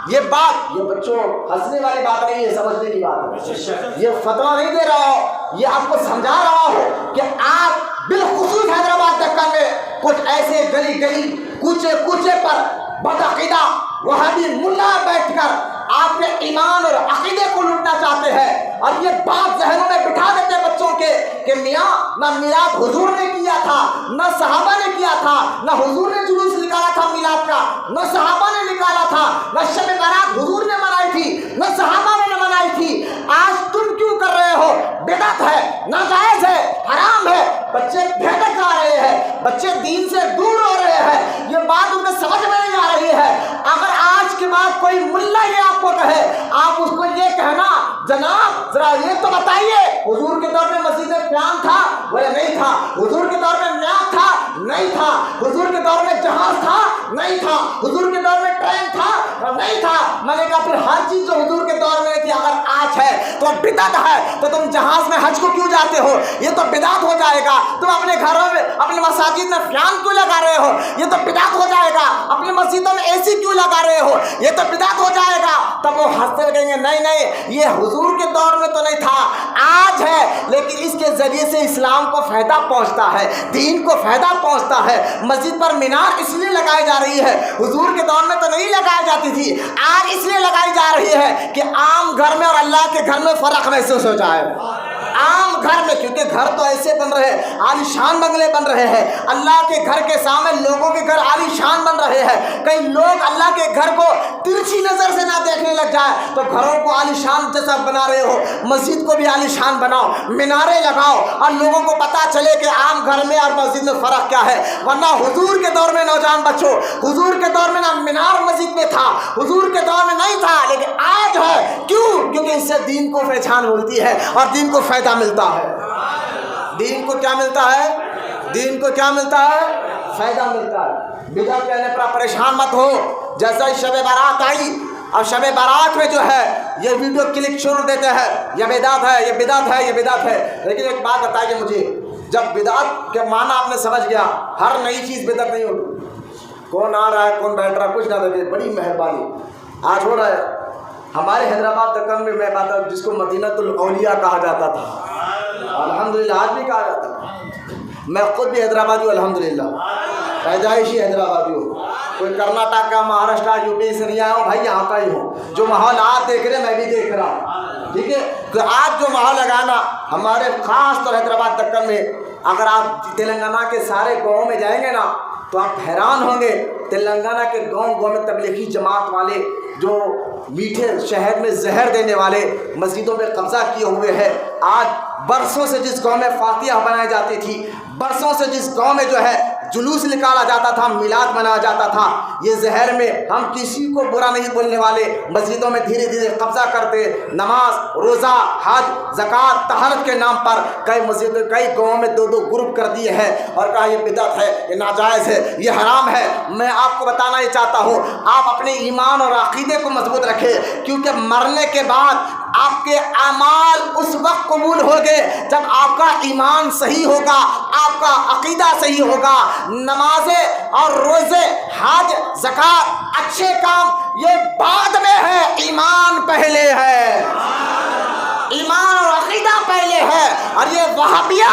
یہ بات، یہ بچوں ہنسنے والی بات نہیں ہے، سمجھنے کی بات ہے۔ یہ فتویٰ نہیں دے رہا ہو، یہ آپ کو سمجھا رہا ہو کہ آپ بالخصوص حیدرآباد دکن میں کچھ ایسے گلی گلی کوچے کوچے پر بدعقیدہ وہابی ملا بیٹھ کر آپ کے ایمان اور عقیدے کو لوٹنا چاہتے ہیں، اور یہ بات ذہنوں میں بٹھا دیتے بچوں کے کہ میاں نہ میلاد حضور نے کیا تھا، نہ صحابہ نے کیا تھا، نہ حضور نے جلوس نکالا تھا میلاد کا، نہ صحابہ نے نکالا تھا، نہ شب برات حضور نے منائی تھی، نہ صحابہ نے منائی تھی۔ آج تم کیوں کر رہے ہو؟ بدعت ہے، ناجائز ہے، حرام ہے، بچے بھٹک آ رہے ہیں، بچے دین سے دور ہو رہے ہیں، یہ بات ان کو سمجھ میں نہیں آ رہی ہے۔ اگر آج کے بعد کوئی ملا یہ آپ کو کہے، آپ اس کو یہ کہنا جناب ذرا یہ تو بتائیے حضور کے دور میں مسجد قیام تھا؟ بولے نہیں تھا۔ حضور کے دور میں میعاد تھا؟ نہیں تھا۔ حضور کے دور میں جہاز تھا؟ نہیں تھا۔ حضور کے دور میں ٹرین تھا؟ نہیں تھا۔ میں نے کہا پھر ہر چیز جو حضور کے دور میں تھی اگر آج ہے تو بدعت ہے، تو تم جہاز میں حج کو کیوں جاتے ہو؟ یہ تو بدعت ہو جائے گا۔ تم اپنے گھروں میں اپنے مساجد میں فیان کیوں لگا رہے ہو؟ یہ تو بدعت ہو جائے گا۔ اپنی مسجدوں میں اے سی کیوں لگا رہے ہو؟ یہ تو بدعت ہو جائے گا۔ تب وہ ہنستے کہیں گے نہیں نہیں یہ حضور کے دور میں تو نہیں تھا، آج ہے، لیکن اس کے ذریعے سے اسلام کو فائدہ پہنچتا ہے، دین کو فائدہ پہنچتا ہے۔ مسجد پر مینار اس لیے لگائی جا رہی ہے، حضور کے دور میں تو نہیں لگائی جاتی تھی، آج اس لیے لگائی جا رہی ہے کہ عام گھر میں اور اللہ کے گھر میں فرق محسوس ہو جائے۔ عام گھر میں، کیونکہ گھر تو ایسے بن رہے ہیں، عالی شان بنگلے بن رہے ہیں، اللہ کے گھر کے سامنے لوگوں کے گھر عالی شان بن رہے ہیں، کئی لوگ اللہ کے گھر کو ترچھی نظر سے نہ دیکھنے لگ جائے تو گھروں کو عالی شان جیسا بنا رہے ہو، مسجد کو بھی عالی شان بناؤ، میناریں لگاؤ، اور لوگوں کو پتہ چلے کہ عام گھر میں اور مسجد میں فرق کیا ہے۔ ورنہ حضور کے دور میں نوجوان بچوں، حضور کے دور میں نہ مینار مسجد میں تھا، حضور کے دور میں نہیں تھا، لیکن آج ہے۔ کیوں؟ کیونکہ اس سے دین کو پہچان ملتی ہے اور دین کو فائدہ ملتا ہے۔ دین کو کیا ملتا ہے؟ دین کو کیا ملتا ہے؟ فائدہ ملتا ہے۔ بدعت کہنے پر پریشان مت ہو، جیسا ہی شب برات آئی اور شب برات میں جو ہے یہ ویڈیو کلک چھوڑ دیتے ہیں، یہ بدعت ہے، یہ بدعت ہے، یہ بدعت ہے۔ لیکن ایک بات بتائیے مجھے، جب بدعت کے معنی آپ نے سمجھ گیا، ہر نئی چیز بدعت نہیں ہوتی۔ کون آ رہا ہے کون بیٹھ رہا ہے کچھ نہ دیکھے، بڑی مہربانی آج ہو رہا ہے۔ ہمارے حیدرآباد دکن میں میں بات جس کو مدینۃ الاولیاء کہا جاتا تھا، الحمدللہ آج بھی کہا جاتا ہے۔ میں خود بھی حیدرآبادی ہوں، الحمدللہ پیدائشی حیدرآبادی ہوں، کوئی کرناٹک مہاراشٹر یو پی سے نہیں آیا ہوں بھائی، یہاں کا ہی ہوں۔ جو ماحول آپ دیکھ رہے ہیں میں بھی دیکھ رہا ہوں، ٹھیک ہے۔ تو آج جو ماحول لگانا ہمارے خاص طور حیدرآباد دکن میں، اگر آپ تلنگانہ کے سارے گاؤں میں جائیں گے نا تو آپ حیران ہوں گے، تلنگانہ کے گاؤں گاؤں میں تبلیغی جماعت والے جو میٹھے شہد میں زہر دینے والے مسجدوں میں قبضہ کیے ہوئے ہیں۔ آج برسوں سے جس گاؤں میں فاتحہ بنائی جاتی تھی، برسوں سے جس گاؤں میں جو ہے جلوس نکالا جاتا تھا، میلاد منایا جاتا تھا، یہ زہر میں ہم کسی کو برا نہیں بولنے والے، مسجدوں میں دھیرے دھیرے قبضہ کرتے، نماز روزہ حج زکوٰۃ طہارت کے نام پر کئی مسجد کئی گاؤں میں دو دو گروپ کر دیے ہیں اور کہا یہ بدعت ہے، یہ ناجائز ہے، یہ حرام ہے۔ میں آپ کو بتانا یہ چاہتا ہوں، آپ اپنے ایمان اور عقیدے کو مضبوط رکھیں، کیونکہ مرنے کے بعد آپ کے اعمال اس وقت قبول ہوگے جب آپ کا ایمان صحیح ہوگا، آپ کا عقیدہ صحیح ہوگا۔ نمازیں اور روزے حج زکوٰۃ اچھے کام یہ بعد میں ہے، ایمان پہلے ہے، ایمان اور عقیدہ پہلے ہے۔ اور یہ وہابیہ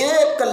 1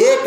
1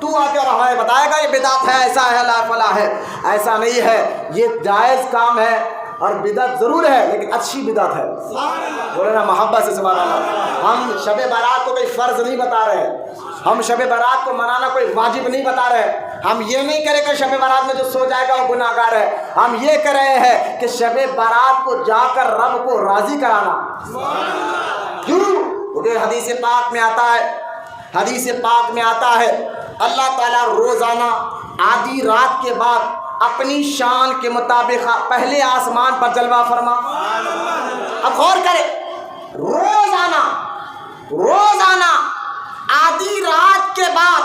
تو آ کے اور ہمیں بتائے گا یہ بدعت ہے، ایسا ہے، لا فلا ہے. ایسا نہیں ہے، یہ جائز کام ہے اور بدعت ضرور ہے لیکن اچھی بدعت ہے. بولے نا محبت سے سبحان اللہ. ہم شب برات کو کوئی فرض نہیں بتا رہے، ہم شب برات کو منانا کوئی واجب نہیں بتا رہے. ہم یہ نہیں کریں کہ شب برات میں جو سو جائے گا وہ گناہ گار ہے. ہم یہ کر رہے ہیں کہ شب برات کو جا کر رب کو راضی کرانا. کیوں؟ کیونکہ حدیث پاک میں آتا ہے، حدیث پاک میں آتا ہے اللہ تعالیٰ روزانہ آدھی رات کے بعد اپنی شان کے مطابق پہلے آسمان پر جلوہ فرما. اب غور کرے، روزانہ آدھی رات کے بعد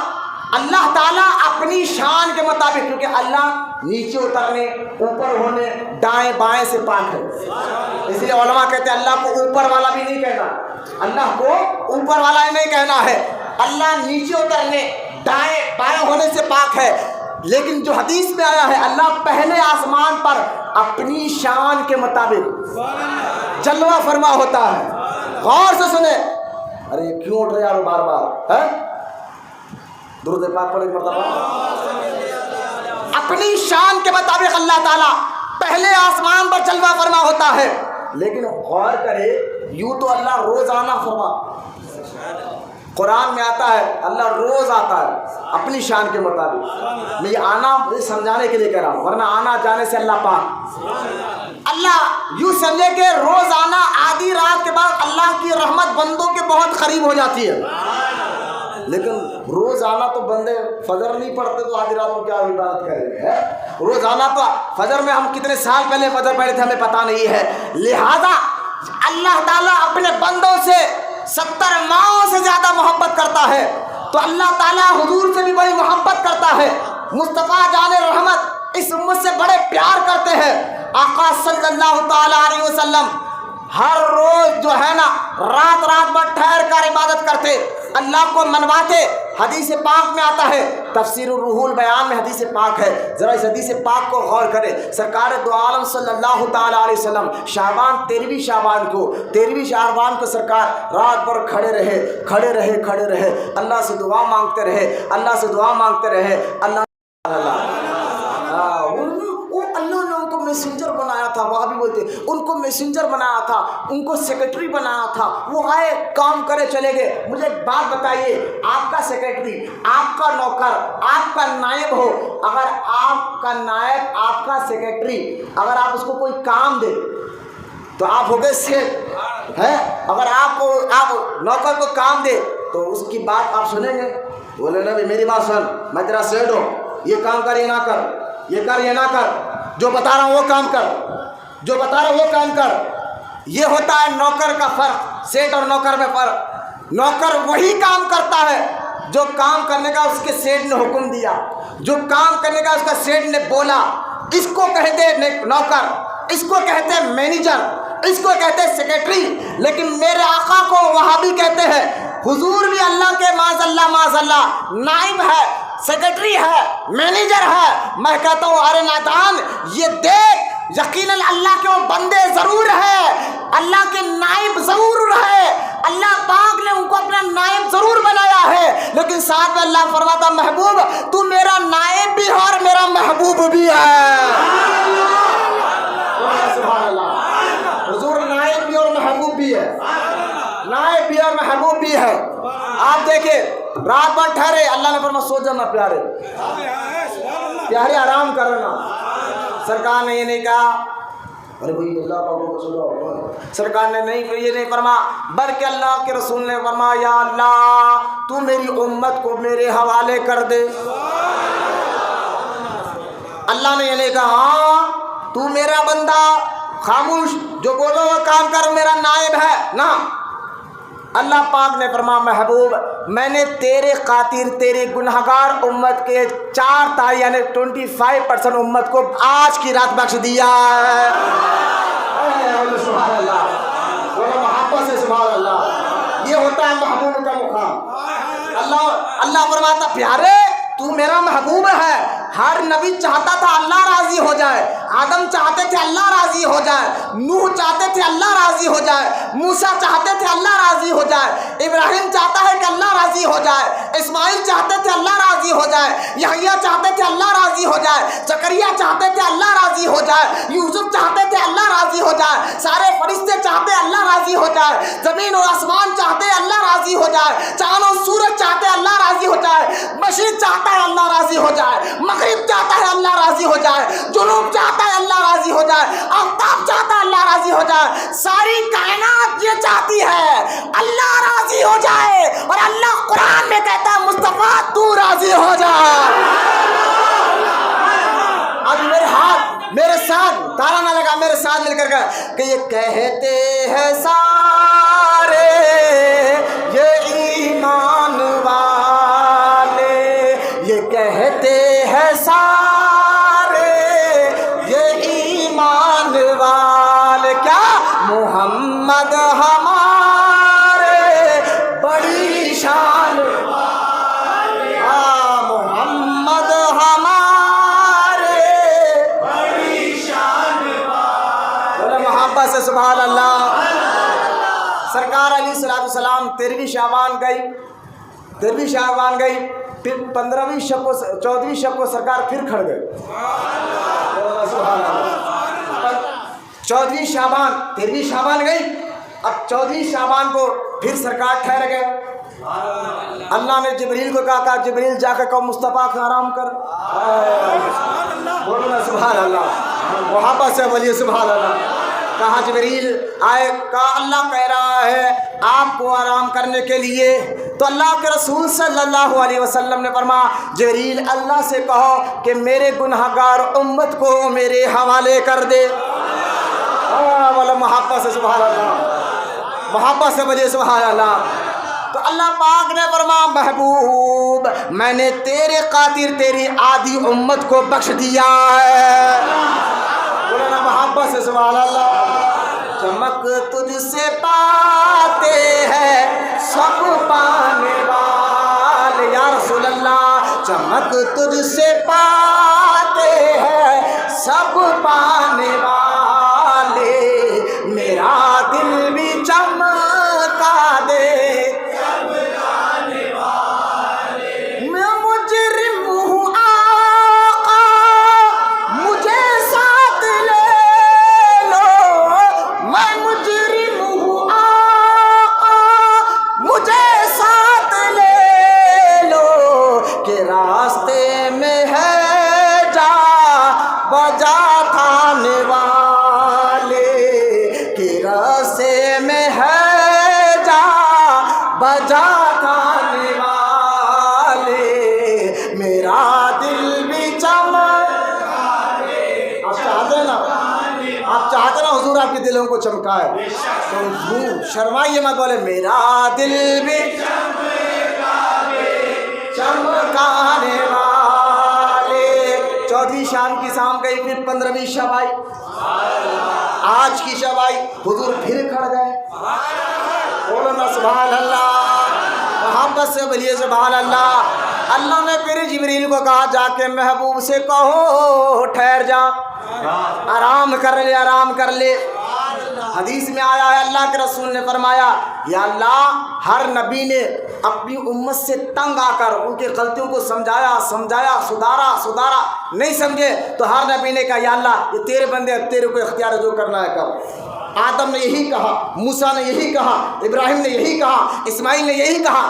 اللہ تعالیٰ اپنی شان کے مطابق، کیونکہ اللہ نیچے اترنے، اوپر ہونے، دائیں بائیں سے پاک ہے. اس لیے علماء کہتے ہیں اللہ کو اوپر والا بھی نہیں کہنا، اللہ کو اوپر والا ہی نہیں کہنا ہے. اللہ نیچے اترنے، دائیں بائیں ہونے سے پاک ہے. لیکن جو حدیث میں آیا ہے اللہ پہلے آسمان پر اپنی شان کے مطابق جلوہ فرما ہوتا ہے. غور سے سنیں. ارے کیوں اٹھ رہے یار بار بار؟ درود پاک پڑھ ایک مرتبہ. اپنی شان کے مطابق اللہ تعالیٰ پہلے آسمان پر جلوہ فرما ہوتا ہے. لیکن غور کرے، یوں تو اللہ روزانہ فرما، قرآن میں آتا ہے اللہ روز آتا ہے اپنی شان کے مطابق. میں یہ آنا سمجھانے کے لیے کہہ رہا ہوں، ورنہ آنا جانے سے اللہ پاک. اللہ یوں سمجھے کہ روزانہ آدھی رات کے بعد اللہ کی رحمت بندوں کے بہت قریب ہو جاتی ہے. لیکن روزانہ تو بندے فجر نہیں پڑھتے تو آدھی رات کو کیا عبادت کریں گے؟ روزانہ تو فجر میں ہم کتنے سال پہلے فجر پڑھے تھے ہمیں پتہ نہیں ہے. لہذا اللہ تعالیٰ اپنے بندوں سے 70 ماؤں سے زیادہ محبت کرتا ہے، تو اللہ تعالیٰ حضور سے بھی بڑی محبت کرتا ہے. مصطفیٰ جان رحمت اس امت سے بڑے پیار کرتے ہیں. آقا صلی اللہ تعالیٰ علیہ وسلم ہر روز جو ہے نا رات بھر ٹھہر کر عبادت کرتے، اللہ کو منواتے. حدیث پاک میں آتا ہے، تفسیر الروح البیان میں حدیث پاک ہے. ذرا اس حدیث پاک کو غور کرے. سرکار دو عالم صلی اللہ تعالیٰ علیہ وسلم شعبان 13ویں شعبان کو سرکار رات بھر کھڑے رہے، اللہ سے دعا مانگتے رہے. اللہ اللہ نے ان کو میسنجر بنایا تھا. وہاں بھی بولتے ان کو میسنجر بنایا تھا، ان کو سیکرٹری بنایا تھا. وہ آئے، کام کرے، چلے گئے. مجھے ایک بات بتائیے، آپ کا سیکرٹری، آپ کا نوکر، آپ کا نائب ہو، اگر آپ کا نائب، آپ کا سیکرٹری اگر آپ اس کو کوئی کام دے تو آپ ہو گئے سیٹ ہے. اگر آپ نوکر کو کام دے تو اس کی بات آپ سنیں گے؟ بولے نا میری بات سن، میں تیرا سیٹ ہوں، یہ کام کر، یہ نہ کر، یہ کر، یہ نہ کر، جو بتا رہا ہوں وہ کام کر. یہ ہوتا ہے نوکر کا فرق، سیٹ اور نوکر میں فرق. نوکر وہی کام کرتا ہے جو کام کرنے کا اس کے سیٹ نے حکم دیا، جو کام کرنے کا اس کا سیٹ نے بولا. اس کو کہتے ہیں نوکر، اس کو کہتے ہیں مینیجر، اس کو کہتے ہیں سیکرٹری. لیکن میرے آقا کو وہابی کہتے ہیں. حضور بھی اللہ کے معاذ اللہ نائب ہے، سیکرٹری ہے، مینیجر ہے. میں کہتا ہوں ارے نادان، یہ دیکھ، یقیناً اللہ کے وہ بندے ضرور ہے، اللہ کے نائب ضرور ہے. اللہ پاک نے ان کو اپنا نائب ضرور بنایا ہے، لیکن ساتھ میں اللہ فرماتا محبوب تو میرا نائب بھی ہے اور میرا محبوب بھی ہے. سبحان اللہ. حضور نائب بھی اور محبوب بھی ہے، نائب بھی اور محبوب بھی ہے. آپ دیکھیں رات بھر ٹھہرے، اللہ نے فرمایا سو جانا پیارے آرام کرنا. سرکار نے یہ نہیں کہا ارے بھائی اللہ کا سرکار نے یہ نہیں فرمایا، بلکہ اللہ کے رسول نے فرمایا یا اللہ تو میری امت کو میرے حوالے کر دے. اللہ نے یہ نہیں کہا ہاں تو میرا بندہ خاموش، جو بولو وہ کام کر، میرا نائب ہے. نہ، اللہ پاک نے فرمایا محبوب میں نے تیرے خاطر تیرے گنہگار امت کے 4 یعنی 25% امت کو آج کی رات بخش دیا ہے. سبحان اللہ، محبت سے سبحان اللہ. یہ ہوتا ہے محبوب کا مقام. اللہ فرماتا پیارے تو میرا محبوب ہے. ہر نبی چاہتا تھا اللہ راضی ہو جائے، آدم چاہتے تھے اللہ راضی ہو جائے، نوح چاہتے تھے اللہ راضی ہو جائے، موسیٰ چاہتے تھے اللہ راضی ہو جائے، ابراہیم چاہتا ہے کہ اللہ راضی ہو جائے، اسماعیل چاہتے تھے اللہ راضی ہو جائے، یحییٰ چاہتے تھے اللہ راضی ہو جائے، زکریا چاہتے تھے اللہ راضی ہو جائے، یوسف چاہتے تھے اللہ راضی ہو جائے، سارے فرشتے چاہتے اللہ راضی ہو جائے، زمین اور آسمان چاہتے اللہ راضی ہو جائے، چاند اور سورج چاہتے اللہ راضی ہو جائے، مشرق چاہتا ہے اللہ راضی ہو جائے، مغرب چاہتا ہے اللہ راضی ہو جائے، جنوب چاہتا ہے اللہ راضی ہو جائے، آفتاب چاہتا ہے اللہ راضی ہو جائے، ساری کائنات یہ چاہتی ہے اللہ راضی ہو جائے، اور اللہ قرآن میں کہتا ہے مصطفیٰ تو راضی ہو جا۔ اب میرے ہاتھ میرے ساتھ تارا نہ لگا، میرے ساتھ مل کر کہ یہ کہتے ہیں سارے یہ ایمان والے، یہ کہتے ہیں سارے یہ ایمان والے، کیا محمد ہمارے بڑی شان والے، محمد ہمارے بڑی شان والے، بولے محبت سے سبحان اللہ۔ سرکار علیہ السلام 13ویں شعبان گئی، پھر 15ویں شب کو 14ویں شب کو سرکار پھر کھڑ گئے، 14ویں شعبان 13ویں شعبان گئی، اب 14ویں شعبان کو پھر سرکار ٹھہر گئے۔ اللہ نے جبریل کو کہا جبریل جا کر کہو مصطفیٰ کا آرام کر، بولو نا سبحان اللہ، محبت سے بولیے سبحان اللہ۔ کہا جبریل آئے، کہا اللہ کہہ رہا ہے آپ کو آرام کرنے کے لیے، تو اللہ کے رسول صلی اللہ علیہ وسلم نے فرمایا جبریل اللہ سے کہو کہ میرے گناہگار امت کو میرے حوالے کر دے۔ بولو محبت سے سبحان اللہ، محبت سے بولیے سبحان اللہ۔ تو اللہ پاک نے فرمایا محبوب میں نے تیرے خاطر تیری آدھی امت کو بخش دیا ہے، بولو نا محبت سے سبحان اللہ۔ چمک تجھ سے پاتے ہیں سب پانے والے، یا رسول اللہ چمک تجھ سے پاتے ہیں سب پانے والے، میرا دل بھی چمکا دے سب پانے والے، میں مجرم ہوں آقا مجھے ساتھ لے لو، میں مجرم ہوں آقا مجھے ساتھ لے لو، کہ راستے میں ہے جا بجا کھانے والے، کہ راستے میں ہے جا بجا کھانے والے، میرا دل بھی چمکا دے۔ آپ چاہتے ہیں نا، آپ چاہتے ہیں نا حضور آپ کے دلوں کو چمکائے، تو حضور شرمائیے مت، بولے میرا دل بھی چمکانے والے۔ 14ویں شام کی شام گئی، پھر 15ویں شب آئی، آج کی شب آئی، حضور پھر کھڑ گئے، بولو نا سبحان اللہ، محبت سے بولیے سبحان اللہ۔ اللہ نے پھر جبریل کو کہا جا کے محبوب سے کہو ٹھہر جا، آرام کر لے، آرام کر لے۔ حدیث میں آیا ہے اللہ کے رسول نے فرمایا یا اللہ ہر نبی نے اپنی امت سے تنگ آ کر ان کی غلطیوں کو سمجھایا، سدھارا، نہیں سمجھے تو ہر نبی نے کہا یا اللہ یہ تیرے بندے ہیں، تیرے کو اختیار جو کرنا ہے کر۔ آدم نے یہی کہا، موسیٰ نے یہی کہا، ابراہیم نے یہی کہا، اسماعیل نے یہی کہا،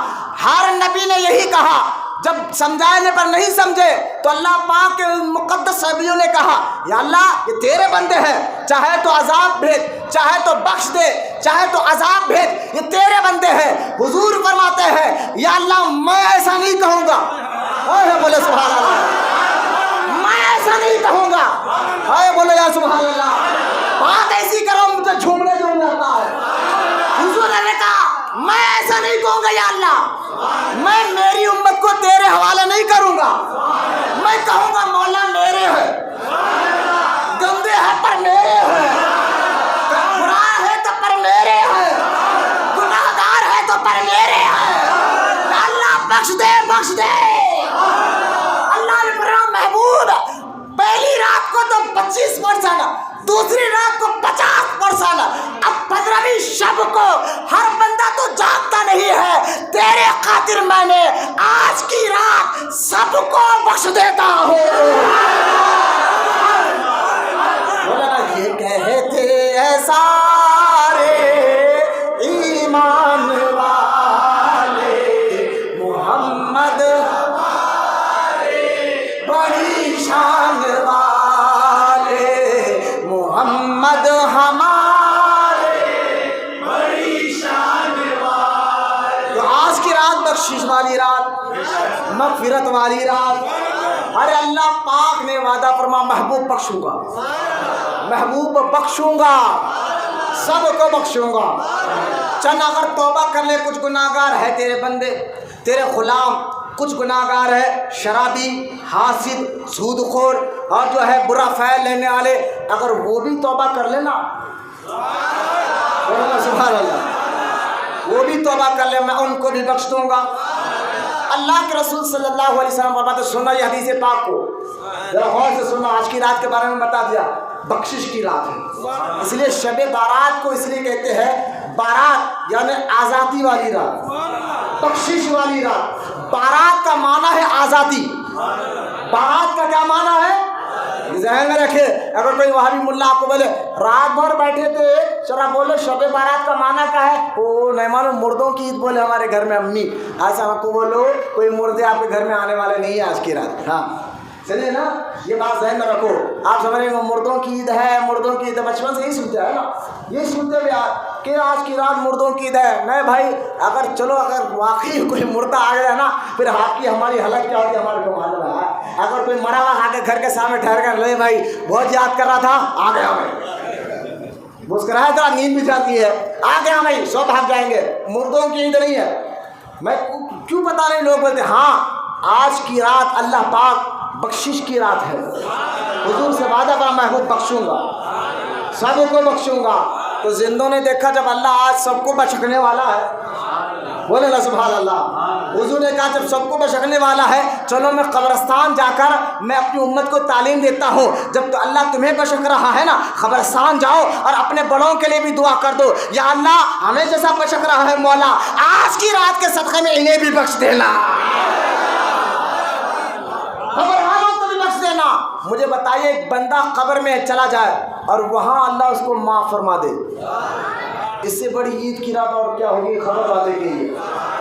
ہر نبی نے یہی کہا۔ جب سمجھانے پر نہیں سمجھے تو اللہ پاک کے مقدس نبیوں نے کہا یا اللہ یہ تیرے بندے ہیں، چاہے تو عذاب بھیج، چاہے تو بخش دے، چاہے تو عذاب بھیج، یہ تیرے بندے ہیں۔ حضور فرماتے ہیں یا اللہ میں ایسا نہیں کہوں گا، بولے سبحان اللہ، میں ایسا نہیں کہوں گا، بولے یا سبحان اللہ، بات ایسی کرو مجھے جھومنے جو آتا ہے۔ حضور نے کہا میں ایسا نہیں کہوں گا یا اللہ، میں میری امت کو تیرے حوالے نہیں کروں گا، میں کہوں گا مولا میرے ہیں، گندے ہیں پر میرے ہیں، برا ہے تو پر میرے ہیں، گناہ گار ہے تو پر میرے ہیں، اللہ بخش دے بخش دے۔ اللہ نے فرمایا محبوب پہلی رات کو تو 25 مرتبہ 50%, دوسری رات کو 50%. اب 15ویں شب کو ہر بندہ تو جاگتا نہیں ہے، تیرے خاطر میں نے آج کی رات سب کو بخش دیتا ہوں. مولانا یہ کہتے ہیں سارے ایمان والے، محمد بڑی شان والے، محمد ہمارے بڑی شان والے. تو آج کی رات بخشش والی رات، مغفرت والی رات. ارے اللہ پاک نے وعدہ فرما محبوب بخشوں گا، محبوب بخشوں گا، سب کو بخشوں گا. چند اگر توبہ کر لے، کچھ گناہگار ہے تیرے بندے، تیرے غلام کچھ گناہگار ہے، شرابی، حاسد، سود خور اور جو ہے برا فعل لینے والے، اگر وہ بھی توبہ کر لینا، سبحان اللہ، وہ بھی توبہ کر لے، میں ان کو بھی بخش دوں گا. اللہ کے رسول صلی اللہ علیہ وسلم فرماتے، سننا یہ حدیث پاک کو ذرا غور سے سننا. آج کی رات کے بارے میں بتا دیا، بخشش کی رات ہے، اس لیے شب بارات کو اس لیے کہتے ہیں بارات، یعنی آزادی والی رات، بخشش والی رات. بارات کا معنی ہے آزادی. بارات کا کیا معنی ہے؟ ذہن میں رکھے. اگر کوئی وہابی ملا آپ کو بولے رات بھر بیٹھے تھے چرا بولے شب بارات کا معنی کیا ہے، او نہیں معلوم، مردوں کی عید بولے ہمارے گھر میں امی، ایسا آپ کو بولو کوئی مردے آپ کے گھر میں آنے والے نہیں ہیں آج کی رات. ہاں چلیے نا، یہ بات ذہن میں رکھو. آپ سمجھ رہے ہیں مردوں کی عید ہے، مردوں کی عید ہے، بچپن سے یہی سنتے ہیں نا، یہ سنتے بھی کہ آج کی رات مردوں کی عید ہے. نہیں بھائی، اگر چلو اگر واقعی کوئی مردہ آ گیا نا، پھر آپ کی ہماری حالت کیا ہوتی ہے ہمارے کو معلوم ہے. اگر کوئی مرا ہوا آ کے گھر کے سامنے ٹھہر کر لے بھائی بہت یاد کر رہا تھا، آ گیا بھائی، مسکرایا ذرا نیند بھی جاتی ہے، آ گیا بھائی، سو بھاگ جائیں گے. مردوں کی عید نہیں ہے. میں کیوں پتا نہیں، لوگ بولتے ہاں آج کی رات اللہ پاک بخشش کی رات ہے. حضور سے وعدہ کرا محبوب بخشوں گا، سب کو بخشوں گا. تو زندوں نے دیکھا جب اللہ آج سب کو بخشنے والا ہے، بولے نا سبحان اللہ. حضور نے کہا جب سب کو بخشنے والا ہے، چلو میں قبرستان جا کر میں اپنی امت کو تعلیم دیتا ہوں. جب تو اللہ تمہیں بخش رہا ہے نا، قبرستان جاؤ اور اپنے بڑوں کے لیے بھی دعا کر دو، یا اللہ ہمیں جیسا بخش رہا ہے مولا آج کی رات کے صدقے میں انہیں بھی بخش دینا، قبر والوں کو بھی بخش دینا. مجھے بتائیے ایک بندہ قبر میں چلا جائے اور وہاں اللہ اس کو معاف فرما دے، اس سے بڑی عید کی رات اور کیا ہوگی خبر والے کے لیے؟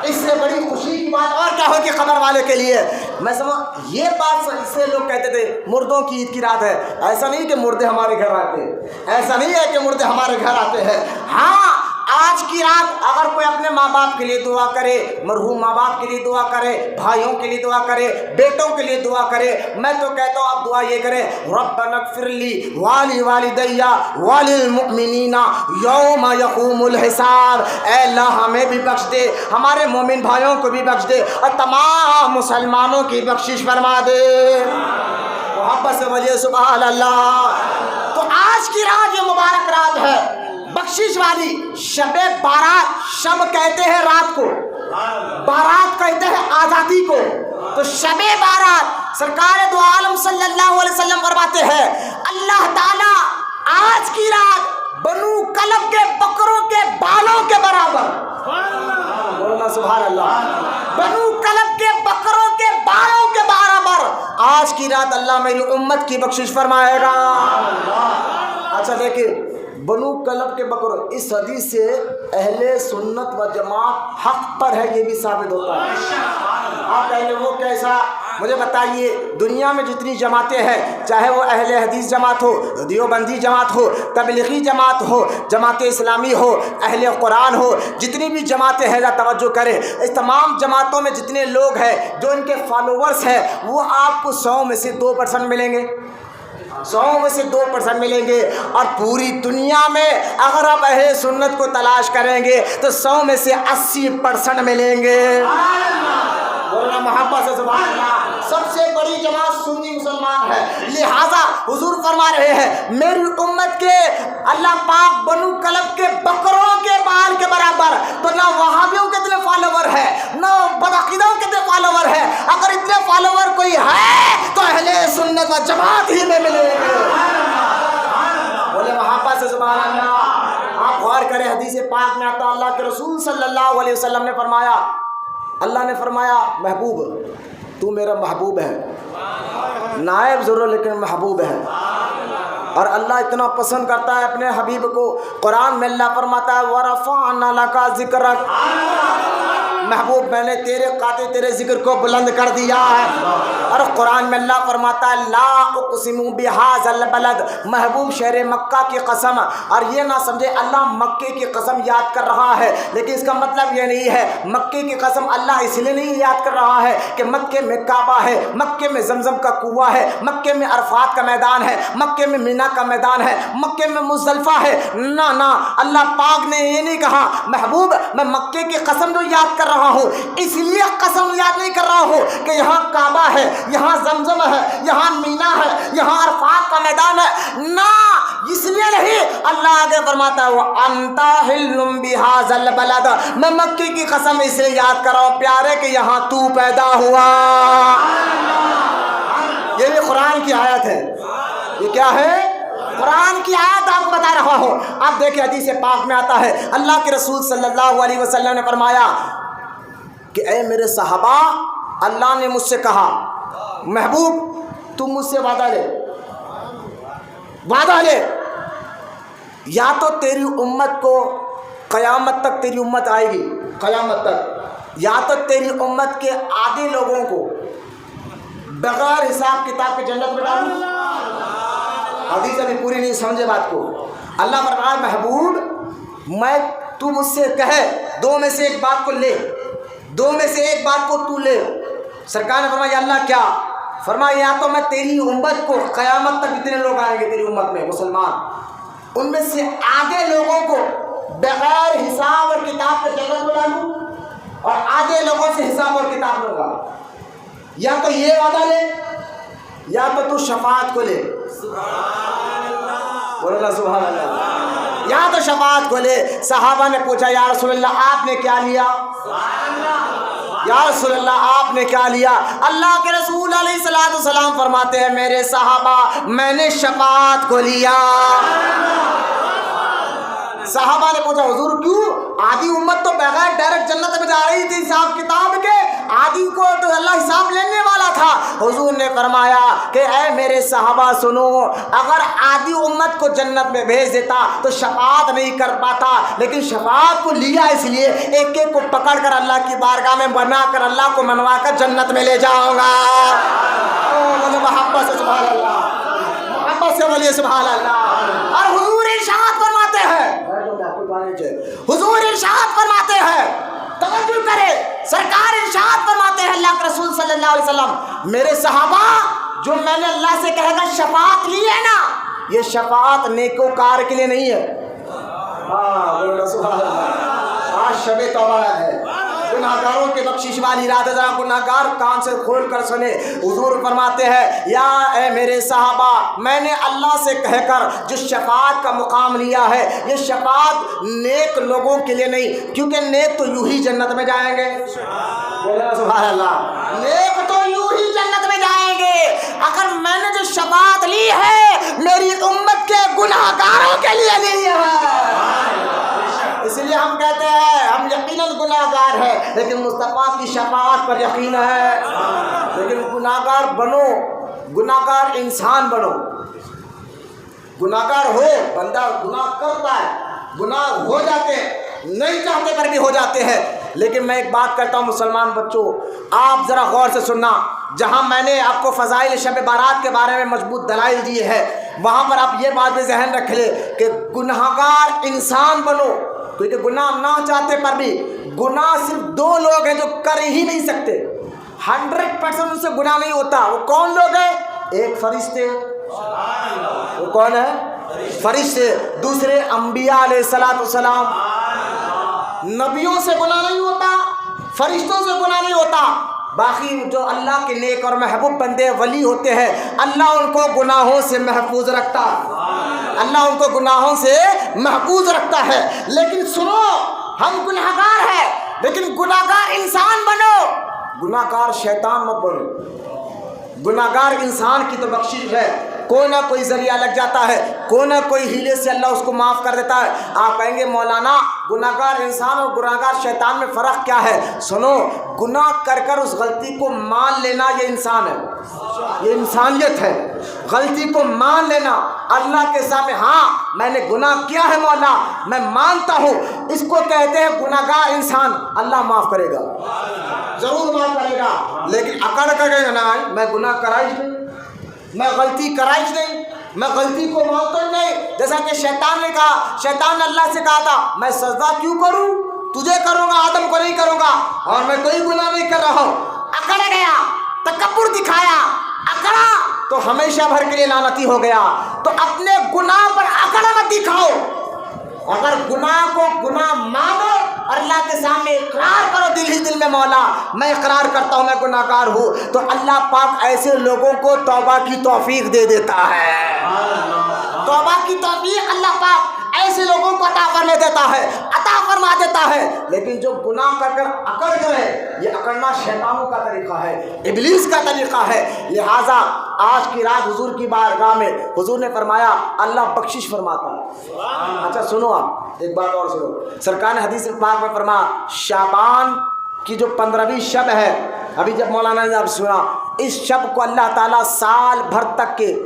اس سے بڑی خوشی کی بات اور کیا ہوگی خبر والے کے لیے؟ میں سمجھ یہ بات اس سے لوگ کہتے تھے مردوں کی عید کی رات ہے. ایسا نہیں کہ مردے ہمارے گھر آتے ہیں، ایسا نہیں ہے کہ مردے ہمارے گھر آتے ہیں. ہاں آج کی رات اگر کوئی اپنے ماں باپ کے لیے دعا کرے، مرحوم ماں باپ کے لیے دعا کرے، بھائیوں کے لیے دعا کرے، بیٹوں کے لیے دعا کرے، میں تو کہتا ہوں آپ دعا یہ کریں، ربنا اغفر لی والی والدی وللمؤمنین یوم یقوم الحساب. اے اللہ ہمیں بھی بخش دے، ہمارے مومن بھائیوں کو بھی بخش دے، اور تمام مسلمانوں کی بخشش فرما دے. محبت سے بولیے سبحان اللہ. تو آج کی رات یہ مبارک رات ہے بخشش والی، شب بارات. شب کہتے ہیں رات کو، بارات کہتے ہیں آزادی کو. تو شب بارات سرکار دو عالم صلی اللہ علیہ وسلم فرماتے ہیں اللہ تعالیٰ آج کی رات بنو کلب کے بکروں کے بالوں کے برابر، بولنا سبحان اللہ، بنو کلب کے بکروں کے بالوں کے برابر آج کی رات اللہ میری امت کی بخشش فرمائے گا. اچھا دیکھیں بنو کلب کے بکروں، اس حدیث سے اہل سنت و جماعت حق پر ہے یہ بھی ثابت ہوتا ہے. آپ کہیں گے وہ کیسا؟ مجھے بتائیے دنیا میں جتنی جماعتیں ہیں، چاہے وہ اہل حدیث جماعت ہو، دیوبندی جماعت ہو، تبلیغی جماعت ہو، جماعت اسلامی ہو، اہل قرآن ہو، جتنی بھی جماعتیں ہیں ذرا توجہ کریں. اس تمام جماعتوں میں جتنے لوگ ہیں جو ان کے فالوورز ہیں وہ آپ کو 100 میں سے 2% ملیں گے، 100 میں سے 2% ملیں گے. اور پوری دنیا میں اگر آپ اہل سنت کو تلاش کریں گے تو 100 میں سے 80% ملیں گے. بولنا محبت سے سبحان اللہ. سب سے بڑی جماعت سنی مسلمان ہے. لہذا حضور فرما رہے ہیں میری امت کے اللہ پاک بنو کلب کے بکروں کے بال کے برابر. تو نہ وہابیوں کے اتنے فالوور ہے، نہ بدعقیدوں کے اتنے فالوور ہے. اگر اتنے فالوور کوئی ہے تو اہل سنت و جماعت ہی میں ملے گے. پاک میں آتا اللہ کے رسول صلی اللہ علیہ وسلم نے فرمایا، اللہ نے فرمایا محبوب تو میرا محبوب ہے، نائب ضرور لیکن محبوب ہے۔ اور اللہ اتنا پسند کرتا ہے اپنے حبیب کو، قرآن میں اللہ فرماتا ہے وَرَفَعْنَا لَكَ ذِكْرَكَ، محبوب میں نے تیرے ذکر کو بلند کر دیا ہے۔ اور قرآن میں اللہ فرماتا ہے لا اقسم بهذا البلد، محبوب شہر مکہ کی قسم۔ اور یہ نہ سمجھے اللہ مکے کی قسم یاد کر رہا ہے، لیکن اس کا مطلب یہ نہیں ہے مکے کی قسم اللہ اس لیے نہیں یاد کر رہا ہے کہ مکے میں کعبہ ہے، مکے میں زمزم کا کنواں ہے، مکے میں عرفات کا میدان ہے، مکے میں مینا کا میدان ہے، مکے میں مزدلفہ ہے، نہ اللہ پاک نے یہ نہیں کہا محبوب میں مکے کی قسم جو یاد کر رہا ہوں اس لیے قسم یاد نہیں کر رہا ہوں کہ یہاں کعبہ ہے، یہاں زمزم ہے، یہاں مینا ہے، یہاں عرفات کا میدان ہے، نہ اس لیے نہیں۔ اللہ آگے فرماتا ہے وَأَنْتَ حِلٌّ بِهَذَا الْبَلَدِ، میں مکے کی قسم اس لیے یاد کر رہا ہوں پیارے کہ یہاں تو پیدا ہوا۔ یہ بھی قرآن کی آیت ہے، یہ کیا ہے؟ قرآن کی آیت آپ کو بتا رہا ہوں۔ آپ دیکھیں حدیث پاک میں آتا ہے اللہ کے رسول صلی اللہ علیہ وسلم نے فرمایا کہ اے میرے صحابہ، اللہ نے مجھ سے کہا محبوب تم مجھ سے وعدہ لے، یا تو تیری امت کو قیامت تک تیری امت آئے گی، قیامت تک، یا تو تیری امت کے آدھے لوگوں کو بغیر حساب کتاب کے جنت میں ڈالوں۔ حدیث ابھی پوری نہیں سمجھے بات کو۔ اللہ فرمایا محبوب میں تو مجھ سے کہے دو میں سے ایک بات کو لے، دو میں سے ایک بات کو تو لے۔ سرکار نے فرمایا اللہ کیا؟ فرمایا یا تو میں تیری امت کو قیامت تک اتنے لوگ آئیں گے تیری امت میں مسلمان، ان میں سے آدھے لوگوں کو بغیر حساب اور کتاب کے جنت میں ڈالوں اور آدھے لوگوں سے حساب اور کتاب لوں گا۔ یا تو یہ وعدہ لے یا تو شفاعت کو لے، بولنا سبحان اللہ، یا تو شفاعت کو لے۔ صحابہ نے پوچھا یا رسول اللہ آپ نے کیا لیا؟ یا رسول اللہ آپ نے کیا لیا؟ اللہ کے رسول علیہ الصلوۃ والسلام فرماتے ہیں میرے صحابہ میں نے شفاعت کو لیا۔ صحابہ نے پوچھا حضور کیوں؟ آدھی امت تو بغیر ڈائریکٹ جنت میں جا رہی تھی حساب کتاب کے، آدھی کو تو اللہ حساب لینے والا تھا۔ حضور نے فرمایا کہ اے میرے صحابہ سنو، اگر آدھی امت کو جنت میں بھیج دیتا تو شفاعت نہیں کر پاتا، لیکن شفاعت کو لیا اس لیے ایک ایک کو پکڑ کر اللہ کی بارگاہ میں بنا کر اللہ کو منوا کر جنت میں لے جاؤں گا۔ محبت سے سبحان اللہ، محبت سے بولیے سبحان اللہ۔ اور حضور ارشاد فرماتے ہیں، حضور ارشاد فرماتے ہیں، توجہ کرے، سرکار ارشاد فرماتے ہیں اللہ کے رسول صلی اللہ علیہ وسلم میرے صحابہ جو میں نے اللہ سے کہے گا شفاعت لی ہے نا، یہ شفاعت نیکوکار کے لیے نہیں ہے۔ سبحان اللہ، آج شب توبہ ہے، گناہگاروں کے بخشش والی رات ہے، ذرا گناہگار کان سے کھول کر سنے۔ حضور فرماتے ہیں یا اے میرے صحابہ میں نے اللہ سے کہہ کر جو شفاعت کا مقام لیا ہے یہ شفاعت نیک لوگوں کے لیے نہیں، کیونکہ نیک تو یوں ہی جنت میں جائیں گے۔ سبحان اللہ، نیک تو یوں ہی جنت میں جائیں گے۔ اگر میں نے جو شفاعت لی ہے میری امت کے گناہگاروں کے لیے لی ہے، اس لیے ہم کہتے ہیں ہم یقیناً گناہگار ہیں لیکن مصطفیٰ کی شفاعت پر یقین ہے۔ لیکن گناہگار بنو، گناہگار انسان بنو، گناہگار ہو، بندہ گناہ کرتا ہے، گناہ ہو جاتے ہیں، نہیں چاہتے پر بھی ہو جاتے ہیں۔ لیکن میں ایک بات کرتا ہوں مسلمان بچوں، آپ ذرا غور سے سننا، جہاں میں نے آپ کو فضائل شب بارات کے بارے میں مضبوط دلائل دیے ہیں وہاں پر آپ یہ بات بھی ذہن رکھ لیں کہ گناہگار انسان بنو، کیونکہ گناہ نہ چاہتے پر بھی گناہ صرف دو لوگ ہیں جو کر ہی نہیں سکتے، 100% ان سے گناہ نہیں ہوتا۔ وہ کون لوگ ہیں؟ ایک فرشتے، وہ کون ہے؟ فرشتے، دوسرے انبیاء علیہ السلام۔ نبیوں سے گناہ نہیں ہوتا، فرشتوں سے گناہ نہیں ہوتا، باقی جو اللہ کے نیک اور محبوب بندے ولی ہوتے ہیں اللہ ان کو گناہوں سے محفوظ رکھتا ہے، اللہ ان کو گناہوں سے محفوظ رکھتا ہے۔ لیکن سنو ہم گناہگار ہیں لیکن گناہگار انسان بنو، گناہگار شیطان مت بنو۔ گناہگار انسان کی تو بخشش ہے، کوئی نہ کوئی ذریعہ لگ جاتا ہے، کوئی نہ کوئی ہیلے سے اللہ اس کو معاف کر دیتا ہے۔ آپ کہیں گے مولانا گناہ گار انسان اور گناہ گار شیطان میں فرق کیا ہے؟ سنو، گناہ کر کر اس غلطی کو مان لینا یہ انسان ہے، یہ انسانیت ہے۔ غلطی کو مان لینا اللہ کے سامنے، ہاں میں نے گناہ کیا ہے مولا میں مانتا ہوں، اس کو کہتے ہیں گناہ گار انسان۔ اللہ معاف کرے گا، ضرور معاف کرے گا، لیکن اکڑ کر گئے نا میں گناہ کرائش نہیں، میں غلطی کرائش نہیں، میں غلطی کو مانتا ہی نہیں۔ جیسا کہ شیطان نے کہا، شیطان نے اللہ سے کہا تھا میں سجدہ کیوں کروں، تجھے کروں گا، آدم کو نہیں کروں گا، اور میں کوئی گناہ نہیں کر رہا ہوں۔ اکڑ گیا، تکبر دکھایا، اکڑا تو ہمیشہ بھر کے لیے لعنتی ہو گیا۔ تو اپنے گناہ پر اکڑ مت دکھاؤ، اگر گناہ کو گناہ مانو اور اللہ کے سامنے اقرار کرو دل ہی دل میں مولا میں اقرار کرتا ہوں میں گناہ گار ہوں، تو اللہ پاک ایسے لوگوں کو توبہ کی توفیق دے دیتا ہے۔ توبہ کی توفیق اللہ پاک ایسے لوگوں کو عطا فرما دیتا ہے، عطا فرما دیتا ہے۔ لیکن جو گناہ کر کر اکڑ گئے، یہ اکڑنا شیطانوں کا طریقہ ہے، ابلیس کا طریقہ ہے۔ لہٰذا آج کی رات حضور کی بارگاہ میں حضور نے فرمایا اللہ بخشش فرماتا ہے۔ اچھا سنو، آپ ایک بات اور سنو، سرکار نے حدیث پاک میں فرمایا شعبان کی جو 15ویں شب ہے، ابھی جب مولانا نے آپ سنا، اس شب کو اللہ تعالیٰ سال بھر تک کے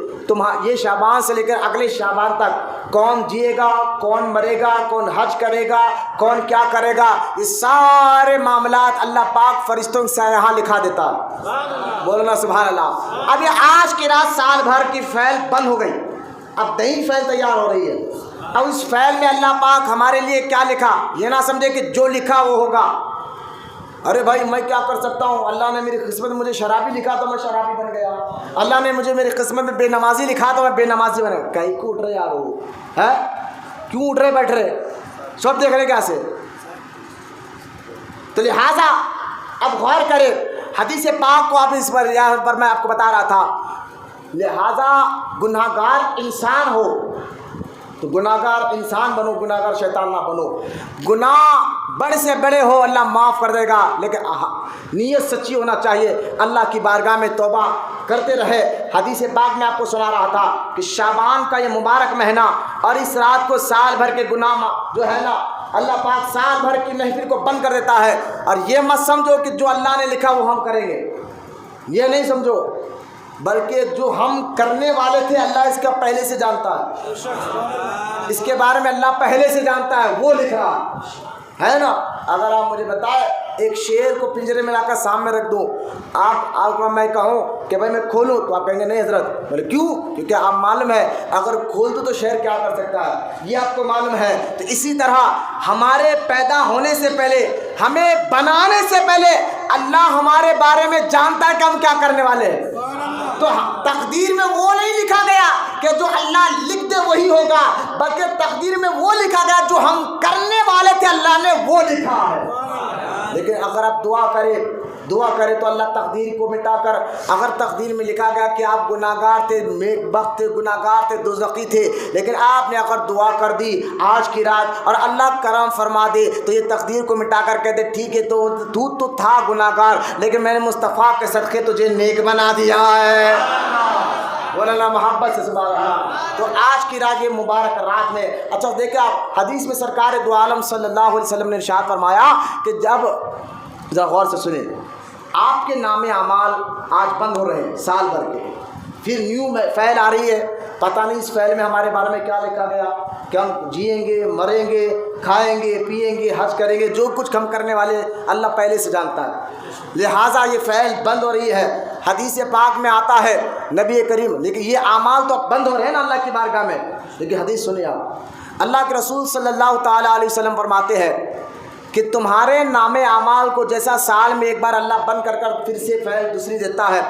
یہ شعبان سے لے کر اگلے شعبان تک کون جیے گا، کون مرے گا، کون حج کرے گا، کون کیا کرے گا، یہ سارے معاملات اللہ پاک فرشتوں سے یہاں لکھا دیتا ہے۔ بولنا سبحان اللہ۔ اب یہ آج کی رات سال بھر کی فیل بند ہو گئی، اب نئی فیل تیار ہو رہی ہے۔ اب اس فیل میں اللہ پاک ہمارے لیے کیا لکھا، یہ نہ سمجھے کہ جو لکھا وہ ہوگا۔ ارے بھائی میں کیا کر سکتا ہوں، اللہ نے میری قسمت میں مجھے شرابی لکھا تو میں شرابی بن گیا، اللہ نے مجھے میری قسمت میں بے نمازی لکھا تو میں بے نمازی بن گیا۔ کہیں کو اٹھ رہے یار، وہ ہے کیوں اٹھ رہے بیٹھ رہے، سب دیکھ رہے کیسے؟ تو لہٰذا اب غور کرے حدیث پاک کو، آپ اس پر میں آپ کو بتا رہا تھا، لہٰذا گناہ گار انسان ہو تو گناہ گار انسان بنو، گناہ گار شیطان نہ بنو۔ گناہ بڑے سے بڑے ہو اللہ معاف کر دے گا، لیکن نیت سچی ہونا چاہیے، اللہ کی بارگاہ میں توبہ کرتے رہے۔ حدیث پاک میں آپ کو سنا رہا تھا کہ شعبان کا یہ مبارک مہینہ اور اس رات کو سال بھر کے گناہ جو ہے نا اللہ پاک سال بھر کی محفل کو بند کر دیتا ہے۔ اور یہ مت سمجھو کہ جو اللہ نے لکھا وہ ہم کریں گے، یہ نہیں سمجھو، بلکہ جو ہم کرنے والے تھے اللہ اس کا پہلے سے جانتا ہے، اس کے بارے میں اللہ پہلے سے جانتا ہے، وہ لکھ رہا ہے نا۔ اگر آپ مجھے بتائیں ایک شیر کو پنجرے میں لا کر سامنے رکھ دوں، آپ کو میں کہوں کہ بھائی میں کھولوں تو آپ کہیں گے نہیں حضرت، بولے کیوں؟ کیونکہ آپ معلوم ہے اگر کھول دو تو شیر کیا کر سکتا ہے، یہ آپ کو معلوم ہے۔ تو اسی طرح ہمارے پیدا ہونے سے پہلے، ہمیں بنانے سے پہلے اللہ ہمارے بارے میں جانتا ہے کہ ہم کیا کرنے والے ہیں۔ تو تقدیر میں وہ نہیں لکھا گیا کہ جو اللہ لکھ دے وہی ہوگا، بلکہ تقدیر میں وہ لکھا گیا جو ہم کرنے والے تھے اللہ نے وہ لکھا ہے۔ لیکن اگر آپ دعا کرے تو اللہ تقدیر کو مٹا کر، اگر تقدیر میں لکھا گیا کہ آپ گناہ گار تھے، نیک بخت تھے، گناہ گار تھے، دوزخی تھے، لیکن آپ نے اگر دعا کر دی آج کی رات اور اللہ کرم فرما دے تو یہ تقدیر کو مٹا کر کہتے ٹھیک ہے تو تھا گناہ گار لیکن میں نے مصطفیٰ کے صدقے تجھے نیک بنا دیا ہے۔ مولانا محبت سے سبحان اللہ۔ تو آج کی رات یہ مبارک رات میں اچھا دیکھیں آپ حدیث میں سرکار دو عالم صلی اللہ علیہ وسلم نے ارشاد فرمایا کہ جب ذرا غور سے سنیں، آپ کے نام اعمال آج بند ہو رہے ہیں سال بھر کے، پھر نیو میں فیل آ رہی ہے، پتہ نہیں اس فیل میں ہمارے بارے میں کیا لکھا گیا کہ ہم جئیں گے، مریں گے، کھائیں گے، پیئیں گے، حج کریں گے، جو کچھ ہم کرنے والے اللہ پہلے سے جانتا ہے۔ لہٰذا یہ فیل بند ہو رہی ہے۔ حدیث پاک میں آتا ہے نبی کریم، لیکن یہ اعمال تو بند ہو رہے ہیں نا اللہ کی بارگاہ میں، لیکن حدیث سنیں آپ، اللہ کے رسول صلی اللہ تعالیٰ علیہ وسلم فرماتے ہیں کہ تمہارے نام اعمال کو جیسا سال میں ایک بار اللہ بند کر پھر سے فیل دوسری دیتا ہے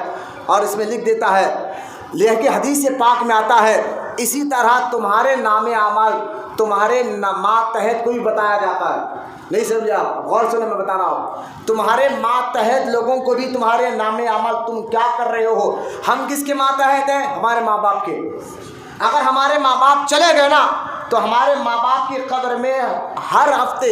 اور اس میں لکھ دیتا ہے، لیکن حدیث پاک میں آتا ہے اسی طرح تمہارے نام اعمال تمہارے ماتحت کو بھی بتایا جاتا ہے۔ نہیں سمجھا؟ غور سے میں بتا رہا ہوں، تمہارے ماتحت لوگوں کو بھی تمہارے نام اعمال تم کیا کر رہے ہو۔ ہم کس کے ماتحت ہیں؟ ہمارے ماں باپ کے۔ اگر ہمارے ماں باپ چلے گئے نا تو ہمارے ماں باپ کی قبر میں ہر ہفتے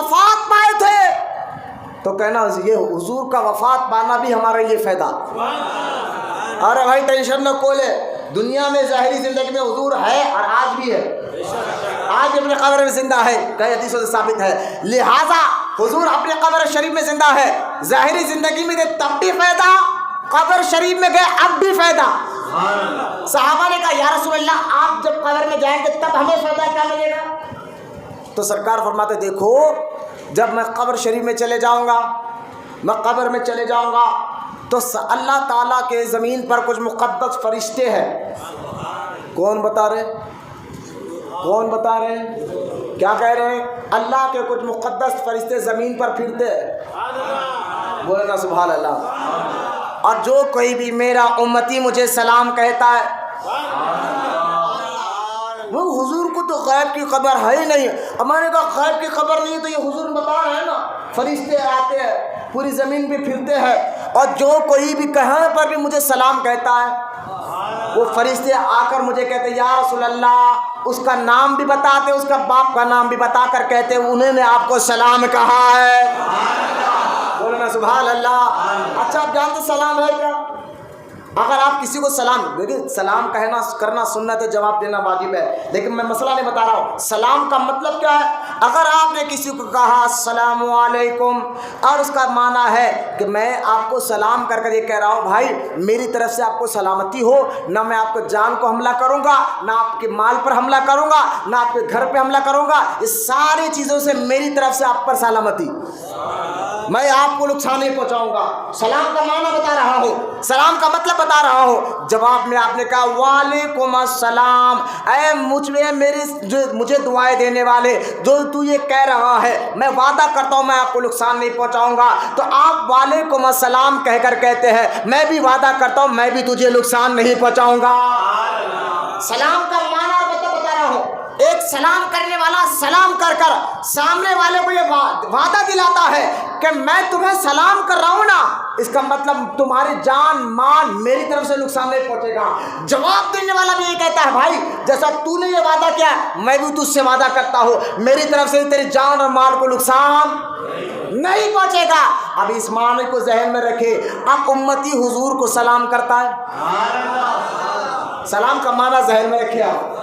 وفات پائے تھے تو کہنا یہ حضور کا وفات پانا بھی ہمارے لیے فائدہ. ارے بھائی ٹینشن نہ کولے, دنیا میں ظاہری زندگی میں حضور ہے اور آج بھی ہے, آج اپنے قبر میں زندہ ہے, کئی حدیثوں سے ثابت ہے. لہذا حضور اپنے قبر شریف میں زندہ ہے, ظاہری زندگی میں گئے تب بھی فائدہ, قبر شریف میں گئے اب بھی فائدہ. صحابہ نے کہا یا رسول اللہ آپ جب قبر میں جائیں گے تب ہمیں فائدہ کیا ملے گا؟ تو سرکار فرماتے دیکھو جب میں قبر شریف میں چلے جاؤں گا, میں قبر میں چلے جاؤں گا تو اللہ تعالیٰ کے زمین پر کچھ مقدس فرشتے ہیں. کون بتا رہے, کون بتا رہے ہیں, کیا کہہ رہے ہیں؟ اللہ کے کچھ مقدس فرشتے زمین پر پھرتے ہیں. بولے نا سبحان اللہ. اور جو کوئی بھی میرا امتی مجھے سلام کہتا ہے, وہ حضور کو تو غیب کی خبر ہے ہی نہیں. ہمارے کا غیب کی خبر نہیں ہے تو یہ حضور بتا رہے ہیں نا, فرشتے آتے ہیں پوری زمین پہ پھرتے ہیں, اور جو کوئی بھی کہیں پر بھی مجھے سلام کہتا ہے وہ فرشتے آ کر مجھے کہتے ہیں یا رسول اللہ, اس کا نام بھی بتاتے, اس کا باپ کا نام بھی بتا کر کہتے انہوں نے آپ کو سلام کہا ہے. بولنا سبحان اللہ. اچھا آپ جانتے سلام ہے کیا؟ اگر آپ کسی کو سلام, دیکھیں سلام کہنا کرنا سنت ہے, جواب دینا واجب ہے, لیکن میں مسئلہ نہیں بتا رہا ہوں. سلام کا مطلب کیا ہے؟ اگر آپ نے کسی کو کہا السلام علیکم اور اس کا معنی ہے کہ میں آپ کو سلام کر کر یہ کہہ رہا ہوں بھائی میری طرف سے آپ کو سلامتی ہو, نہ میں آپ کو جان کو حملہ کروں گا, نہ آپ کے مال پر حملہ کروں گا, نہ آپ کے گھر پہ حملہ کروں گا, اس ساری چیزوں سے میری طرف سے آپ پر سلامتی, میں آپ کو نقصان نہیں پہنچاؤں گا. سلام کا معنی بتا رہا ہوں, سلام کا مطلب بتا رہا ہوں. جواب میں آپ نے کہا وعلیکم السلام, اے مجھے دعائیں دینے والے, جو تو یہ کہہ رہا ہے میں وعدہ کرتا ہوں میں آپ کو نقصان نہیں پہنچاؤں گا, تو آپ وعلیکم السلام کہہ کر کہتے ہیں میں بھی وعدہ کرتا ہوں میں بھی تجھے نقصان نہیں پہنچاؤں گا. سلام کا معنی بتا رہا ہوں. ایک سلام کرنے والا سلام کر کر سامنے والے کو یہ وعدہ دلاتا ہے کہ میں تمہیں سلام کر رہا ہوں نا, اس کا مطلب تمہاری جان مال میری طرف سے نقصان نہیں پہنچے گا. جواب دینے والا بھی یہ کہتا ہے بھائی جیسا تو نے یہ وعدہ کیا میں بھی تجھ سے وعدہ کرتا ہوں میری طرف سے تیری جان اور مال کو نقصان نہیں پہنچے گا. اب اس معنی کو ذہن میں رکھے. اب امتی حضور کو سلام کرتا ہے, سلام کا معنی ذہن میں رکھے.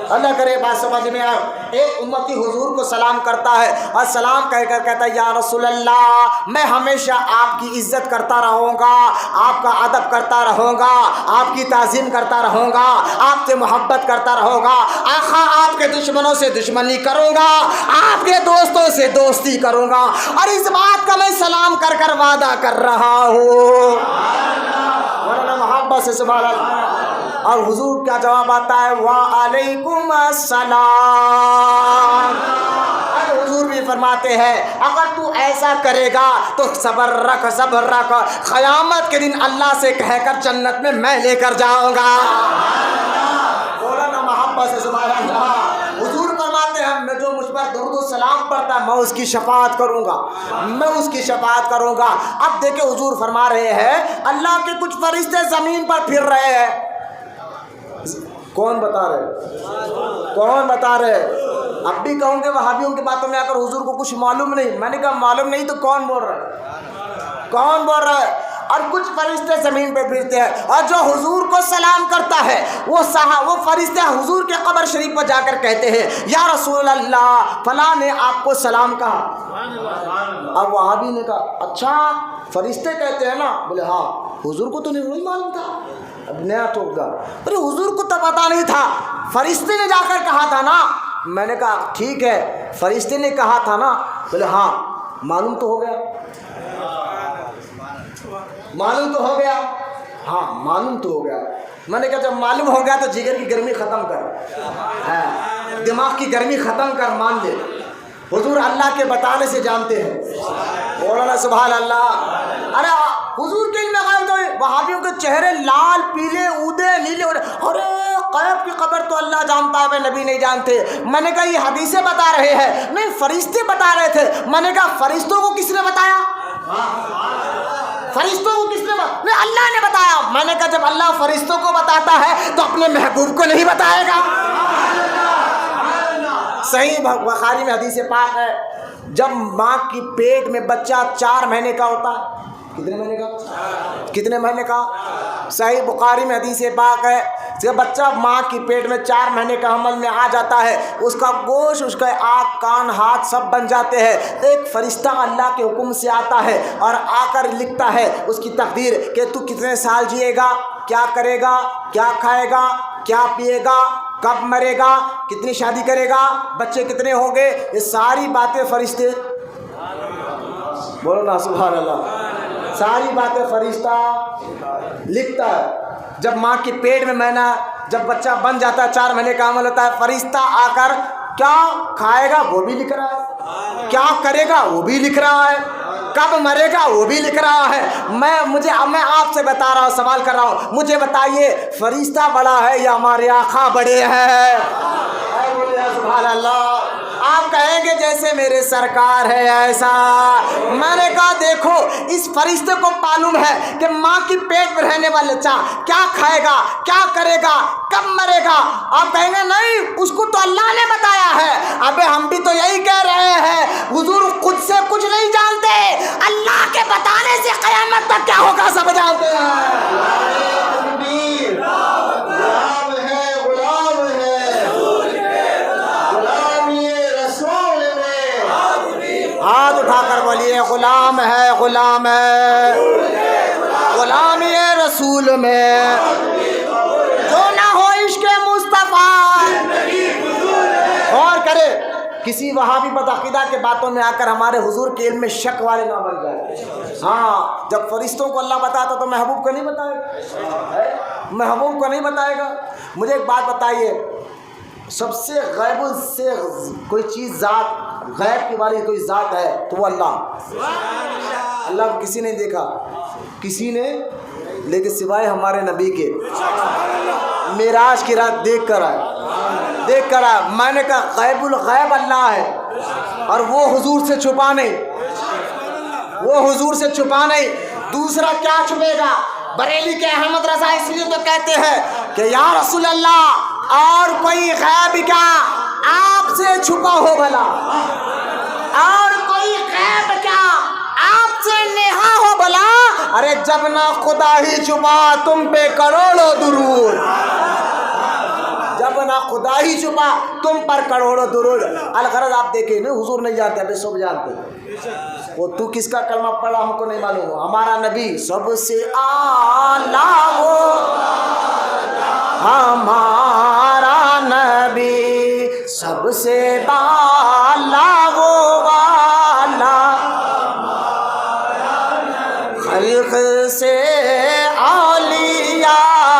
اللہ کرے بات سمجھ میں آئے. ایک امتی حضور کو سلام کرتا ہے اور سلام کہہ کر کہتا ہے یا رسول اللہ میں ہمیشہ آپ کی عزت کرتا رہوں گا, آپ کا ادب کرتا رہوں گا, آپ کی تعظیم کرتا رہوں گا, آپ سے محبت کرتا رہوں گا, آخا آپ کے دشمنوں سے دشمنی کروں گا, آپ کے دوستوں سے دوستی کروں گا, اور اس بات کا میں سلام کر کر وعدہ کر رہا ہوں. ورنہ محبت سے سبحان اللہ. اور حضور کا جواب آتا ہے وعلیکم السلام. اور حضور بھی فرماتے ہیں اگر تو ایسا کرے گا تو صبر رکھ, قیامت کے دن اللہ سے کہہ کر جنت میں لے کر جاؤں گا. بولا نا محبت سے سبحان اللہ. حضور فرماتے ہیں میں جو مجھ پر درود و سلام پڑھتا ہے میں اس کی شفاعت کروں گا, میں اس کی شفاعت کروں گا. اب دیکھیں حضور فرما رہے ہیں اللہ کے کچھ فرشتے زمین پر پھر رہے ہیں. کون بتا رہے, کون بتا رہے؟ اب بھی کہوں گے وہابیوں کی باتوں میں آ کر حضور کو کچھ معلوم نہیں. میں نے کہا معلوم نہیں تو کون بول رہا ہے, کون بول رہا ہے؟ اور کچھ فرشتے زمین پہ پھرتے ہیں اور جو حضور کو سلام کرتا ہے وہ فرشتے حضور کے قبر شریف پر جا کر کہتے ہیں یا رسول اللہ فلاں نے آپ کو سلام کہا. اب وہابی نے کہا اچھا فرشتے کہتے ہیں نا, بولے ہاں. حضور کو تو نہیں معلوم تھا. اب نیا ٹوک گا, ارے حضور کو تو پتا نہیں تھا, فرشتے نے جا کر کہا تھا نا. میں نے کہا ٹھیک ہے فرشتے نے کہا تھا نا, بولے ہاں معلوم تو ہو گیا, معلوم تو ہو گیا, ہاں معلوم تو ہو گیا. میں نے کہا جب معلوم ہو گیا تو جگر کی گرمی ختم کر, دماغ کی گرمی ختم کر, مان لے حضور اللہ کے بتانے سے جانتے ہیں. مولانا سبحان اللہ. ارے حضور کے علم غیب تو وہابیوں کے چہرے لال پیلے اودے نیلے, ارے غیب کی خبر تو اللہ جانتا ہے نبی نہیں جانتے. میں نے کہا یہ حدیثیں بتا رہے ہیں, نہیں فرشتے بتا رہے تھے. میں نے کہا فرشتوں کو کس نے بتایا, فرشتوں کو کس نے بتایا؟ نہیں اللہ نے بتایا. میں نے کہا جب اللہ فرشتوں کو بتاتا ہے تو اپنے محبوب کو نہیں بتائے گا. صحیح بخاری میں حدیث پاک ہے جب ماں کی پیٹ میں بچہ 4 مہینے کا ہوتا ہے، کتنے مہینے کا؟ صحیح بخاری میں حدیث پاک ہے کہ بچہ ماں کی پیٹ میں 4 مہینے کا حمل میں آ جاتا ہے، اس کا گوشت، اس کا آنکھ، کان، ہاتھ سب بن جاتے ہیں۔ ایک فرشتہ اللہ کے حکم سے آتا ہے اور آ کر لکھتا ہے اس کی تقدیر کہ تو کتنے سال جیے گا، کیا کرے گا، کیا کھائے گا، کیا پیے گا، کب مرے گا، کتنی شادی کرے گا، بچے کتنے ہوں گے، یہ ساری باتیں فرشتے، بولو نا سبحان اللہ، ساری باتیں فرشتہ لکھتا ہے۔ جب ماں کے پیٹ میں مہینہ، جب بچہ بن جاتا ہے، 4 مہینے کا عمل ہوتا ہے، فرشتہ آ کر کیا کھائے گا وہ بھی لکھ رہا ہے، کیا کرے گا وہ بھی لکھ رہا ہے، کب مرے گا وہ بھی لکھ رہا ہے۔ میں آپ سے بتا رہا ہوں، سوال کر رہا ہوں، مجھے بتائیے فرشتہ بڑا ہے یا ہمارے آقا بڑے ہیں؟ سبحان اللہ۔ آپ کہیں گے جیسے میرے سرکار ہے ایسا، میں نے کہا دیکھو اس فرشتے کو معلوم ہے کہ ماں کی پیٹ میں رہنے والا بچہ کیا کھائے گا، کیا کرے گا، کب مرے گا۔ آپ کہیں گے نہیں، اس کو تو اللہ نے بتایا ہے۔ ابے ہم بھی تو یہی کہہ رہے ہیں، حضور خود سے کچھ نہیں جانتے، اللہ کے بتانے سے قیامت تک کیا ہوگا سب جانتے ہیں۔ ہاتھ اٹھا کر بولیے غلام ہے، غلام ہے، غلام یہ رسول میں، جو نہ ہو عشق مصطفیٰ۔ اور کرے کسی وہابی بدعقیدہ کے باتوں میں آ کر ہمارے حضور کے علم میں شک والے نہ بن جائے۔ ہاں، جب فرشتوں کو اللہ بتاتا تو محبوب کو نہیں بتائے گا، محبوب کو نہیں بتائے گا۔ مجھے ایک بات بتائیے، سب سے غیب سے کوئی چیز ذات، غیب کے بارے کوئی ذات ہے تو وہ اللہ۔ اللہ کو کسی نے دیکھا، کسی نے، لیکن سوائے ہمارے نبی کے معراج کی رات دیکھ کر آئے۔ میں نے کہا غیب الغیب اللہ ہے اور وہ حضور سے چھپا نہیں، وہ حضور سے چھپا نہیں۔ دوسرا کیا چھپے گا؟ بریلی کے احمد رضا اس لیے تو کہتے ہیں کہ یا رسول اللہ اور کوئی غیب کیا آپ سے چھپا ہو بھلا، اور کوئی غیب کیا آپ سے نہا ہو بھلا۔ ارے جب نہ خدا ہی چھپا تم پہ کروڑوں درود، جب نہ خدا ہی چھپا تم پر کروڑوں درود۔ الغرض آپ دیکھیں نا، حضور نہیں جانتے، ابھی سب جانتے ہیں۔ وہ تو کس کا کلمہ پڑھا ہم کو نہیں معلوم، ہمارا نبی سب سے اعلیٰ ہو، ہمارا نبی سب سے بالا ہو والا، خلق سے اولیاء،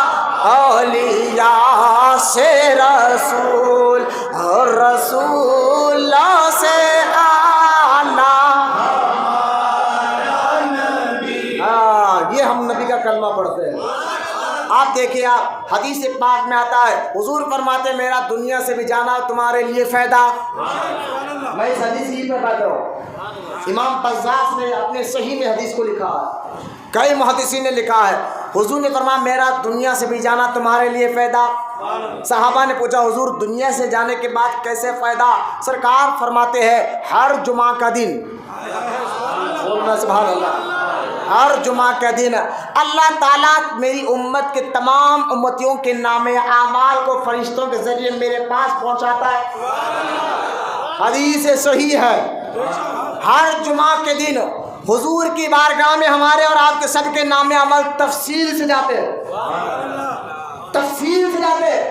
اولیاء سے رسول، اور رسول سے یہ ہم نبی کا کلمہ پڑھتے ہیں۔ آپ دیکھیے، آپ حدیث پاک میں آتا ہے، حضور فرماتے میرا دنیا سے بھی جانا تمہارے لیے فائدہ۔ میں اس حدیث ہی پہ بات رہا، امام بزاز نے اپنے صحیح میں حدیث کو لکھا ہے، کئی محدثین نے لکھا ہے، حضور نے فرمایا میرا دنیا سے بھی جانا تمہارے لیے فائدہ۔ صحابہ نے پوچھا حضور دنیا سے جانے کے بعد کیسے فائدہ؟ سرکار فرماتے ہیں ہر جمعہ کا دن، سبحان اللہ، ہر جمعہ کا دن اللہ تعالیٰ میری امت کے تمام امتیوں کے نام اعمال کو فرشتوں کے ذریعے میرے پاس پہنچاتا ہے۔ حدیث صحیح ہے، ہر جمعہ کے دن حضور کی بارگاہ میں ہمارے اور آپ کے سب کے نام عمل تفصیل سے جاتے ہیں، تفصیل سے جاتے ہیں۔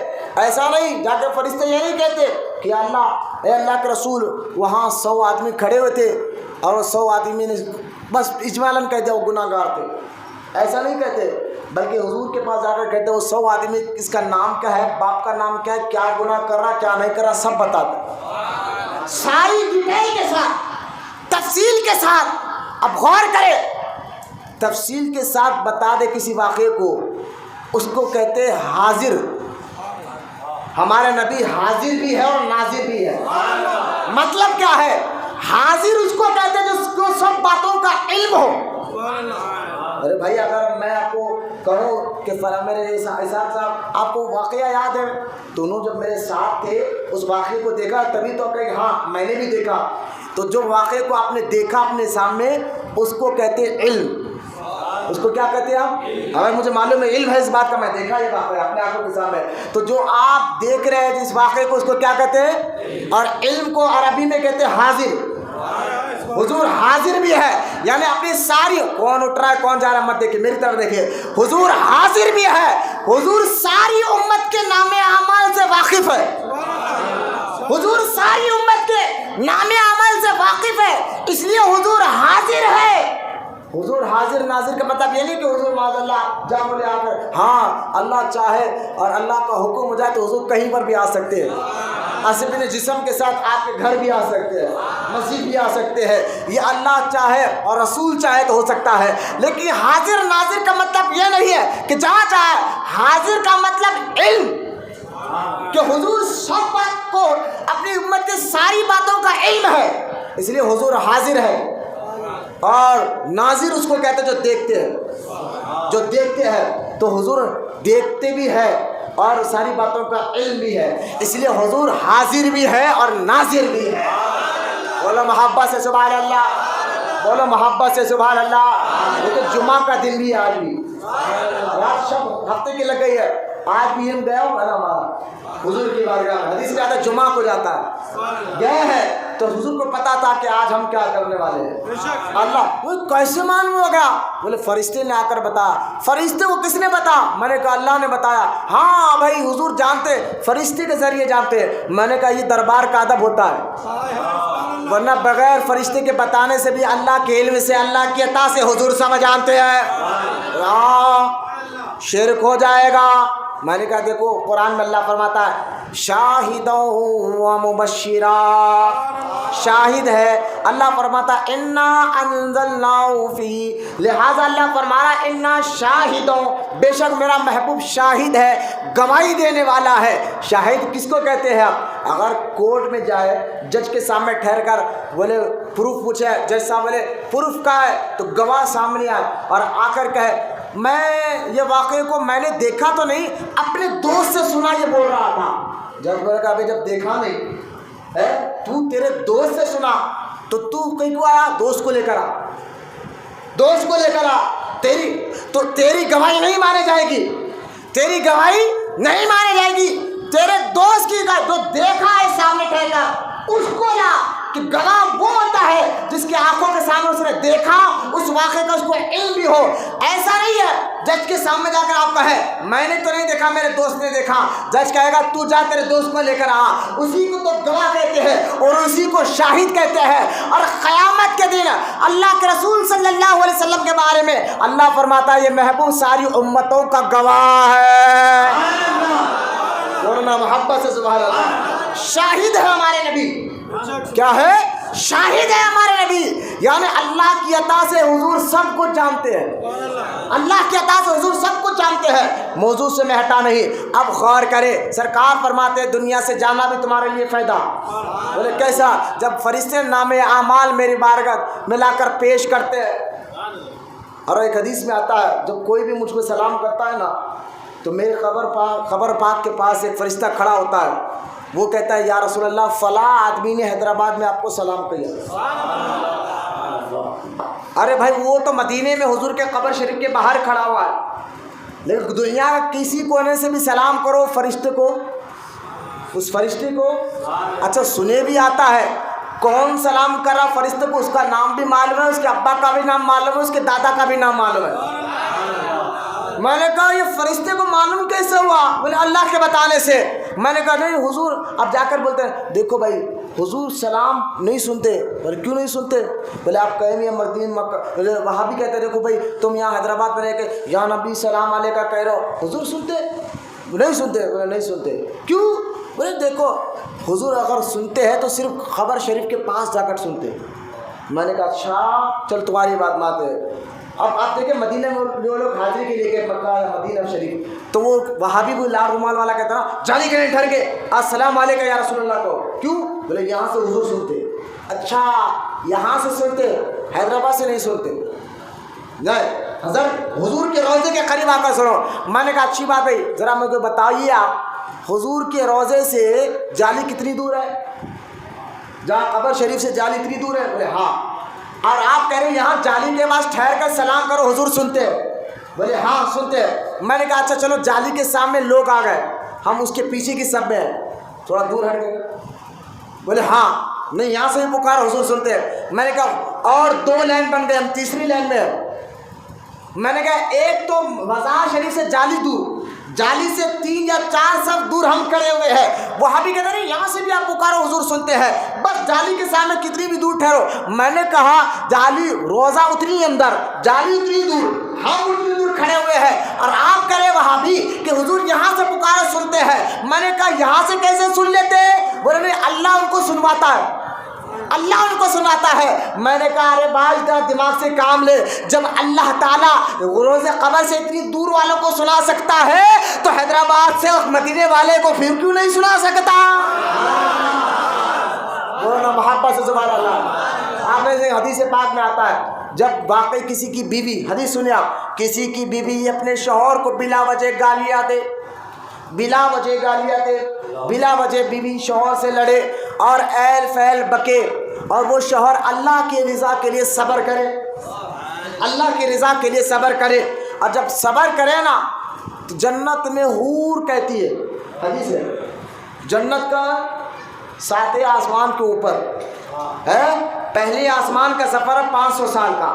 ایسا نہیں جا کے فرشتے یہ نہیں کہتے کہ اللہ، اے اللہ کے رسول وہاں 100 آدمی کھڑے ہوئے تھے اور 100 آدمی نے بس اجمالاً کہتے وہ گناہ گار تھے، ایسا نہیں کہتے، بلکہ حضور کے پاس جا کر کہتے وہ 100 آدمی اس کا نام کیا ہے، باپ کا نام کیا ہے، کیا گناہ کر رہا کیا نہیں کر رہا سب بتاتے، ساری ڈیٹیل کے ساتھ، تفصیل کے ساتھ۔ اب غور کرے، تفصیل کے ساتھ بتا دے کسی واقعے کو، اس کو کہتے ہیں حاضر۔ ہمارے نبی حاضر بھی ہے اور ناظر بھی ہے۔ مطلب کیا ہے؟ حاضر اس کو کہتے ہیں جس کو سب باتوں کا علم ہو۔ ارے بھائی اگر میں آپ کو کہوں کہ فلاں میرے اسحاق صاحب آپ کو واقعہ یاد ہے، دونوں جب میرے ساتھ تھے اس واقعے کو دیکھا تبھی تو کہیں ہاں میں نے بھی دیکھا، تو جو واقعے کو آپ نے دیکھا اپنے سامنے اس کو کہتے ہیں علم. اس کو کیا کہتے ہیں آپ؟ اگر مجھے معلوم ہے علم ہے اس بات کا، میں دیکھا یہ واقعہ اپنے آنکھوں کے سامنے. تو جو آپ دیکھ رہے ہیں جس واقعے کو اس کو کیا کہتے ہیں؟ اور علم کو عربی میں کہتے ہیں حاضر. حضور حاضر بھی ہے، یعنی اپنی ساری، کون اٹھ رہا ہے کون جا رہا ہے مت دیکھیے، میری طرف دیکھیے. حضور حاضر بھی ہے، حضور ساری امت کے نام اعمال سے واقف ہے. حضور ساری امت کے نام اعمال سے واقف ہے، اس لیے حضور حاضر ہے. حضور حاضر ناظر کا مطلب یہ نہیں کہ حضور معاذ اللہ جا بولے آ کر، ہاں اللہ چاہے اور اللہ کا حکم ہو جائے تو حضور کہیں پر بھی آ سکتے ہیں. اپنے جسم کے ساتھ آپ کے گھر بھی آ سکتے ہیں، مسجد بھی آ سکتے ہیں. یہ اللہ چاہے اور رسول چاہے تو ہو سکتا ہے. لیکن حاضر ناظر کا مطلب یہ نہیں ہے کہ جہاں چاہے. حاضر کا مطلب علم، کہ حضور سب بات کو، اپنی امت کے ساری باتوں کا علم ہے، اس لیے حضور حاضر ہے. اور ناظر اس کو کہتے ہیں جو دیکھتے ہیں، جو دیکھتے ہیں. تو حضور دیکھتے بھی ہے اور ساری باتوں کا علم بھی ہے، اس لیے حضور حاضر بھی ہے اور ناظر بھی ہے. بولو محبت سے سبحان اللہ، بولو محبت سے سبحان اللہ. لیکن جمعہ کا دن بھی آج بھی، رات شب ہفتے کی لگ گئی ہے، آج بھی ہم گئے ہوں نا ہمارا حضور کی بارگاہ میں. حدیث میں آتا ہے جمعہ کو جاتا ہے، گئے ہیں تو حضور کو پتا تھا کہ آج ہم کیا کرنے والے ہیں. اللہ وہ کیسے معلوم ہو گیا؟ بولے فرشتے نے آ کر بتایا. فرشتے کو کس نے بتا؟ میں نے کہا اللہ نے بتایا. ہاں بھائی حضور جانتے، فرشتے کے ذریعے جانتے. میں نے کہا یہ دربار کا ادب ہوتا ہے، ورنہ بغیر فرشتے کے بتانے سے بھی اللہ کے علم سے، اللہ کی عطا سے حضور سمجھ جانتے ہیں. شرک ہو جائے گا. میں نے کہا دیکھو قرآن میں اللہ فرماتا ہے شاہدًا و مبشرا، شاہد ہے. اللہ فرماتا انا انزلناہ فی، لہذا اللہ فرما رہا انا شاہدوں، بے شک میرا محبوب شاہد ہے، گواہی دینے والا ہے. شاہد کس کو کہتے ہیں؟ اگر کورٹ میں جائے جج کے سامنے ٹھہر کر بولے پروف پوچھے، جج صاحب بولے پروف کا ہے، تو گواہ سامنے آئے اور آ کر کہے میں یہ واقعے کو میں نے دیکھا تو نہیں، اپنے دوست سے سنا یہ بول رہا تھا. جب میں نے کہا جب دیکھا نہیں ہے، تو تیرے دوست سے سنا تو کہیں کو آیا، دوست کو لے کر آ، دوست کو لے کر آ. تیری گواہی نہیں مانی جائے گی، تیری گواہی نہیں مانی جائے گی. تیرے دوست کی جو دیکھا ہے سامنے ٹھہر کر اس کو لا، کہ گواہ وہ ہوتا ہے جس کی آنکھوں کے سامنے اس نے دیکھا، اس واقعے کا اس کو علم بھی ہو. ایسا نہیں ہے جج کے سامنے جا کر آپ کہے میں نے تو نہیں دیکھا میرے دوست نے دیکھا. جج کہے گا تو جا تیرے دوست کو لے کر آ. اسی کو تو گواہ کہتے ہیں اور اسی کو شاہد کہتے ہیں. اور قیامت کے دن اللہ کے رسول صلی اللہ علیہ وسلم کے بارے میں اللہ فرماتا ہے یہ محبوب ساری امتوں کا گواہ ہے. بولنا محبت سے سبحان اللہ. شاہد ہے ہمارے نبی. کیا ہے؟ شاہد ہے ہمارے نبی. یعنی اللہ کی عطا سے حضور سب کچھ جانتے ہیں، اللہ کی عطا سے حضور سب کچھ جانتے ہیں. موضوع سے میں ہٹا نہیں. اب غور کرے، سرکار فرماتے ہیں دنیا سے جانا بھی تمہارے لیے فائدہ. بولے کیسا؟ جب فرشتے نام اعمال میری بارگاہ میں لا کر پیش کرتے ہیں. اور ایک حدیث میں آتا ہے جب کوئی بھی مجھ کو سلام کرتا ہے نا تو میرے خبر پاک کے پاس ایک فرشتہ کھڑا ہوتا ہے. وہ کہتا ہے یا رسول اللہ فلاں آدمی نے حیدرآباد میں آپ کو سلام کیا. ارے بھائی وہ تو مدینے میں حضور کے قبر شریف کے باہر کھڑا ہوا ہے، لیکن دنیا کا کسی کونے سے بھی سلام کرو فرشتے کو، اس فرشتے کو اچھا سنے بھی آتا ہے کون سلام کر رہا فرشتے کو، اس کا نام بھی معلوم ہے، اس کے ابا کا بھی نام معلوم ہے، اس کے دادا کا بھی نام معلوم ہے. میں نے کہا یہ فرشتے کو معلوم کیسے ہوا؟ بولے اللہ کے بتانے سے. میں نے کہا نہیں حضور. اب جا کر بولتے ہیں دیکھو بھائی حضور سلام نہیں سنتے. بولے کیوں نہیں سنتے؟ بولے آپ کہیں گے مدین مکہ. بولے وہاں بھی کہتے دیکھو بھائی تم یہاں حیدرآباد میں رہ کے یا نبی سلام علیہ کا کہہ رہے ہو، حضور سنتے نہیں سنتے؟ بولے نہیں سنتے. کیوں؟ بولے دیکھو حضور اگر سنتے ہیں تو صرف خبر شریف کے پاس جا کر سنتے. میں نے کہا اچھا چل تمہاری بات مانتے. اب آپ دیکھیں مدینہ میں جو لوگ حاضری کے لیے گئے مکہ مدینہ شریف تو وہ وہاں بھی کوئی لال رومال والا کہتا نا جانے کے لیے ٹھہر کے السلام علیکم یا رسول اللہ کو. کیوں؟ بولے یہاں سے حضور سنتے. اچھا یہاں سے سنتے، حیدرآباد سے نہیں سنتے؟ نہیں حضرت حضور کے روضے کے قریب آ کر سنو. میں نے کہا اچھی بات ہے ذرا مجھے کو بتائیے آپ حضور کے روضے سے جالی کتنی دور ہے؟ جہاں قبر شریف سے جالی اتنی دور ہے؟ بولے ہاں۔ اور آپ کہہ رہے ہیں یہاں جالی کے پاس ٹھہر کر سلام کرو، حضور سنتے ہیں؟ بولے ہاں سنتے ہیں۔ میں نے کہا اچھا چلو جالی کے سامنے لوگ آ گئے، ہم اس کے پیچھے کی سب میں ہیں، تھوڑا دور ہٹ گئے۔ بولے ہاں، نہیں یہاں سے بھی پکار حضور سنتے ہیں۔ میں نے کہا اور 2 لائن بن گئے، ہم تیسری لائن میں ہیں۔ میں نے کہا ایک تو مزار شریف سے جالی دور، جالی سے 3 یا 4 صف دور ہم کھڑے ہوئے ہیں، وہاں بھی کہتے ہیں یہاں سے بھی آپ پکارو حضور سنتے ہیں، بس جالی کے سامنے کتنی بھی دور ٹھہرو۔ میں نے کہا جالی روزہ اتنی اندر، جالی اتنی دور، ہم اتنی دور کھڑے ہوئے ہیں، اور آپ کرے وہاں بھی کہ حضور یہاں سے پکارو سنتے ہیں۔ میں نے کہا یہاں سے کیسے سن لیتے؟ بولے نہیں اللہ ان کو سنواتا ہے، اللہ ان کو سناتا ہے۔ میں نے کہا ارے بھائی ذرا دماغ سے کام لے، جب اللہ تعالیٰ روز قبر سے اتنی دور والوں کو سنا سکتا ہے تو حیدرآباد سے مدینے والے کو پھر کیوں نہیں سنا سکتا؟ بولنا محبت سے سبحان اللہ۔ آپ نے حدیث پاک میں آتا ہے جب واقعی کسی کی بیوی، حدیث سنیں آپ، کسی کی بیوی اپنے شوہر کو بلا وجہ گالیاں دے، بلا وجہ گالیاں دے، بلا وجہ بیوی شوہر سے لڑے اور ایل فیل بکے، اور وہ شوہر اللہ کی رضا کے لیے صبر کرے، اللہ کی رضا کے لیے صبر کرے، اور جب صبر کرے نا تو جنت میں حور کہتی ہے، حدیث ہے جنت کا 7 آسمان کے اوپر ہے، پہلے آسمان کا سفر ہے 500 سال کا،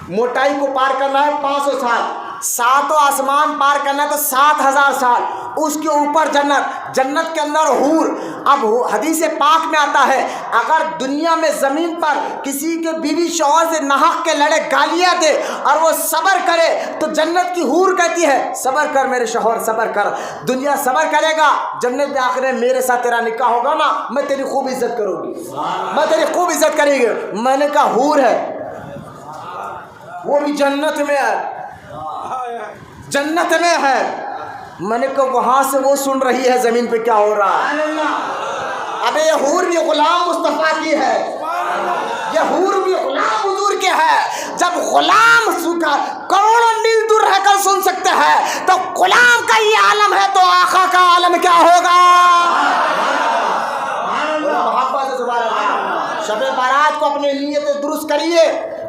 موٹائی کو پار کرنا ہے 500 سال، 7 آسمان پار کرنا ہے تو 7000 سال، اس کے اوپر جنت، جنت کے اندر حور۔ اب حدیث پاک میں آتا ہے اگر دنیا میں زمین پر کسی کے بیوی شوہر سے ناحق کے لڑے گالیاں دے اور وہ صبر کرے تو جنت کی حور کہتی ہے صبر کر میرے شوہر، صبر کر، دنیا صبر کرے گا، جنت میں آخر میں میرے ساتھ تیرا نکاح ہوگا نا میں تیری خوب عزت کروں گی، میں تیری خوب عزت کریں گی۔ میں نے کہا حور ہے، وہ بھی جنت میں ہے، جنت میں ہے۔ میں نے کہا وہاں سے وہ سن رہی ہے زمین پہ کیا ہو رہا ہے۔ اب یہ حور بھی غلام مصطفیٰ کی ہے، یہ حور بھی غلام حضور کے ہے۔ جب غلام کروڑوں میل دور رہ کر سن سکتے ہیں تو غلام کا یہ عالم ہے تو آقا کا عالم کیا ہوگا۔ شب بارات کو اپنی نیت درست کریے،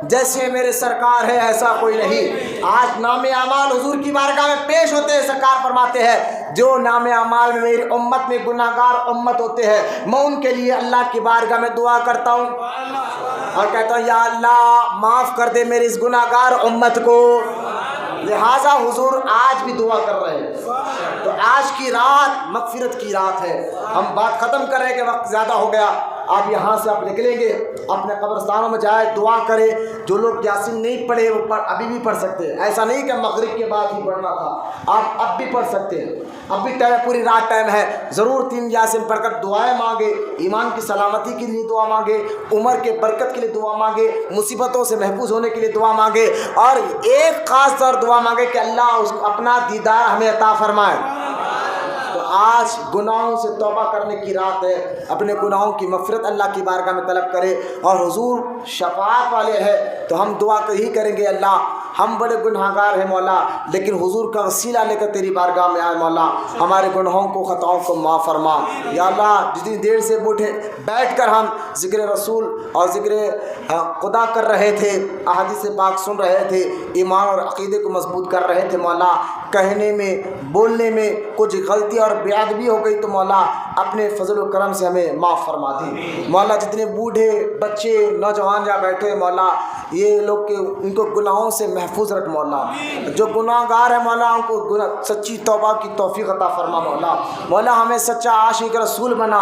جیسے میرے سرکار ہے ایسا کوئی نہیں۔ آج نام اعمال حضور کی بارگاہ میں پیش ہوتے ہیں، سرکار فرماتے ہیں جو نام اعمال میں میری امت میں گناہ گار امت ہوتے ہیں میں ان کے لیے اللہ کی بارگاہ میں دعا کرتا ہوں اور کہتا ہوں یا اللہ معاف کر دے میری اس گناہ گار امت کو۔ لہٰذا حضور آج بھی دعا کر رہے ہیں، تو آج کی رات مغفرت کی رات ہے۔ ہم بات ختم کر رہے ہیں کہ وقت زیادہ ہو گیا، آپ یہاں سے آپ نکلیں گے اپنے قبرستانوں میں جائے دعا کرے، جو لوگ یاسین نہیں پڑھے وہ ابھی بھی پڑھ سکتے ہیں، ایسا نہیں کہ مغرب کے بعد ہی پڑھنا تھا، آپ اب بھی پڑھ سکتے ہیں، اب بھی ٹائم پوری رات ٹائم ہے، ضرور 3 یاسین پڑھ کر دعائیں مانگے، ایمان کی سلامتی کے لیے دعا مانگے، عمر کے برکت کے لیے دعا مانگے، مصیبتوں سے محفوظ ہونے کے لیے دعا مانگے، اور ایک خاص طور دعا مانگے کہ اللہ اس کو اپنا دیدار ہمیں عطا فرمائے۔ آج گناہوں سے توبہ کرنے کی رات ہے، اپنے گناہوں کی مغفرت اللہ کی بارگاہ میں طلب کرے، اور حضور شفاعت والے ہیں تو ہم دعا ہی کریں گے اللہ ہم بڑے گناہ گار ہیں مولا، لیکن حضور کا وسیلہ لے کر تیری بارگاہ میں آئے مولا، ہمارے گناہوں کو خطاؤں کو معاف فرما یا اللہ۔ جتنی دیر سے بیٹھ کر ہم ذکر رسول اور ذکر خدا کر رہے تھے، احادیث پاک سن رہے تھے، ایمان اور عقیدے کو مضبوط کر رہے تھے مولا، کہنے میں بولنے میں کچھ غلطی اور بے ادبی ہو گئی تو مولا اپنے فضل و کرم سے ہمیں معاف فرما دی مولا۔ جتنے بوڑھے بچے نوجوان جہاں بیٹھے مولا یہ لوگ کے ان کو گناہوں سے محفوظ رکھ مولا، جو گناہ گار ہیں مولا ان کو سچی توبہ کی توفیق عطا فرما مولا۔ مولا ہمیں سچا عاشق رسول بنا،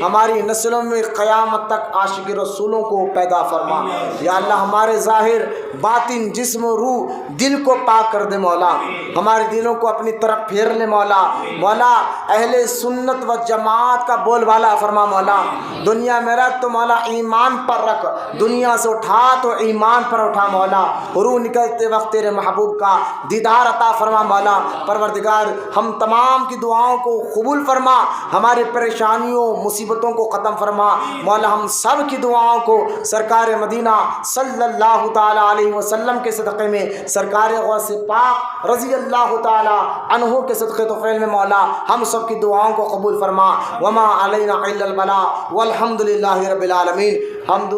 ہماری نسلوں میں قیامت تک عاشق رسولوں کو پیدا فرما یا اللہ۔ ہمارے ظاہر باطن جسم و روح دل کو پاک کر دے مولا، ہمارے دلوں کو اپنی طرف پھیر لے مولا۔ مولا اہل سنت و جماعت کا بول بالا فرما مولا، دنیا میں رکھ تو مولا ایمان پر رکھ، دنیا سے اٹھا تو ایمان پر اٹھا مولا، روح نکلتے وقت تیرے محبوب کا دیدار عطا فرما مولا۔ پروردگار ہم تمام کی دعاؤں کو قبول فرما، ہماری پریشانیوں مصیبتوں کو ختم فرما مولا۔ ہم سب کی دعاؤں کو سرکار مدینہ صلی اللہ تعالی علیہ وسلم کے صدقے میں، سرکار غوث پاک رضی اللہ تعالی عنہ کے صدقے طفیل میں مولا ہم سب کی دعاؤں کو قبول فرما. وما علینا الا البلاغ والحمد للہ رب العالمین. ہم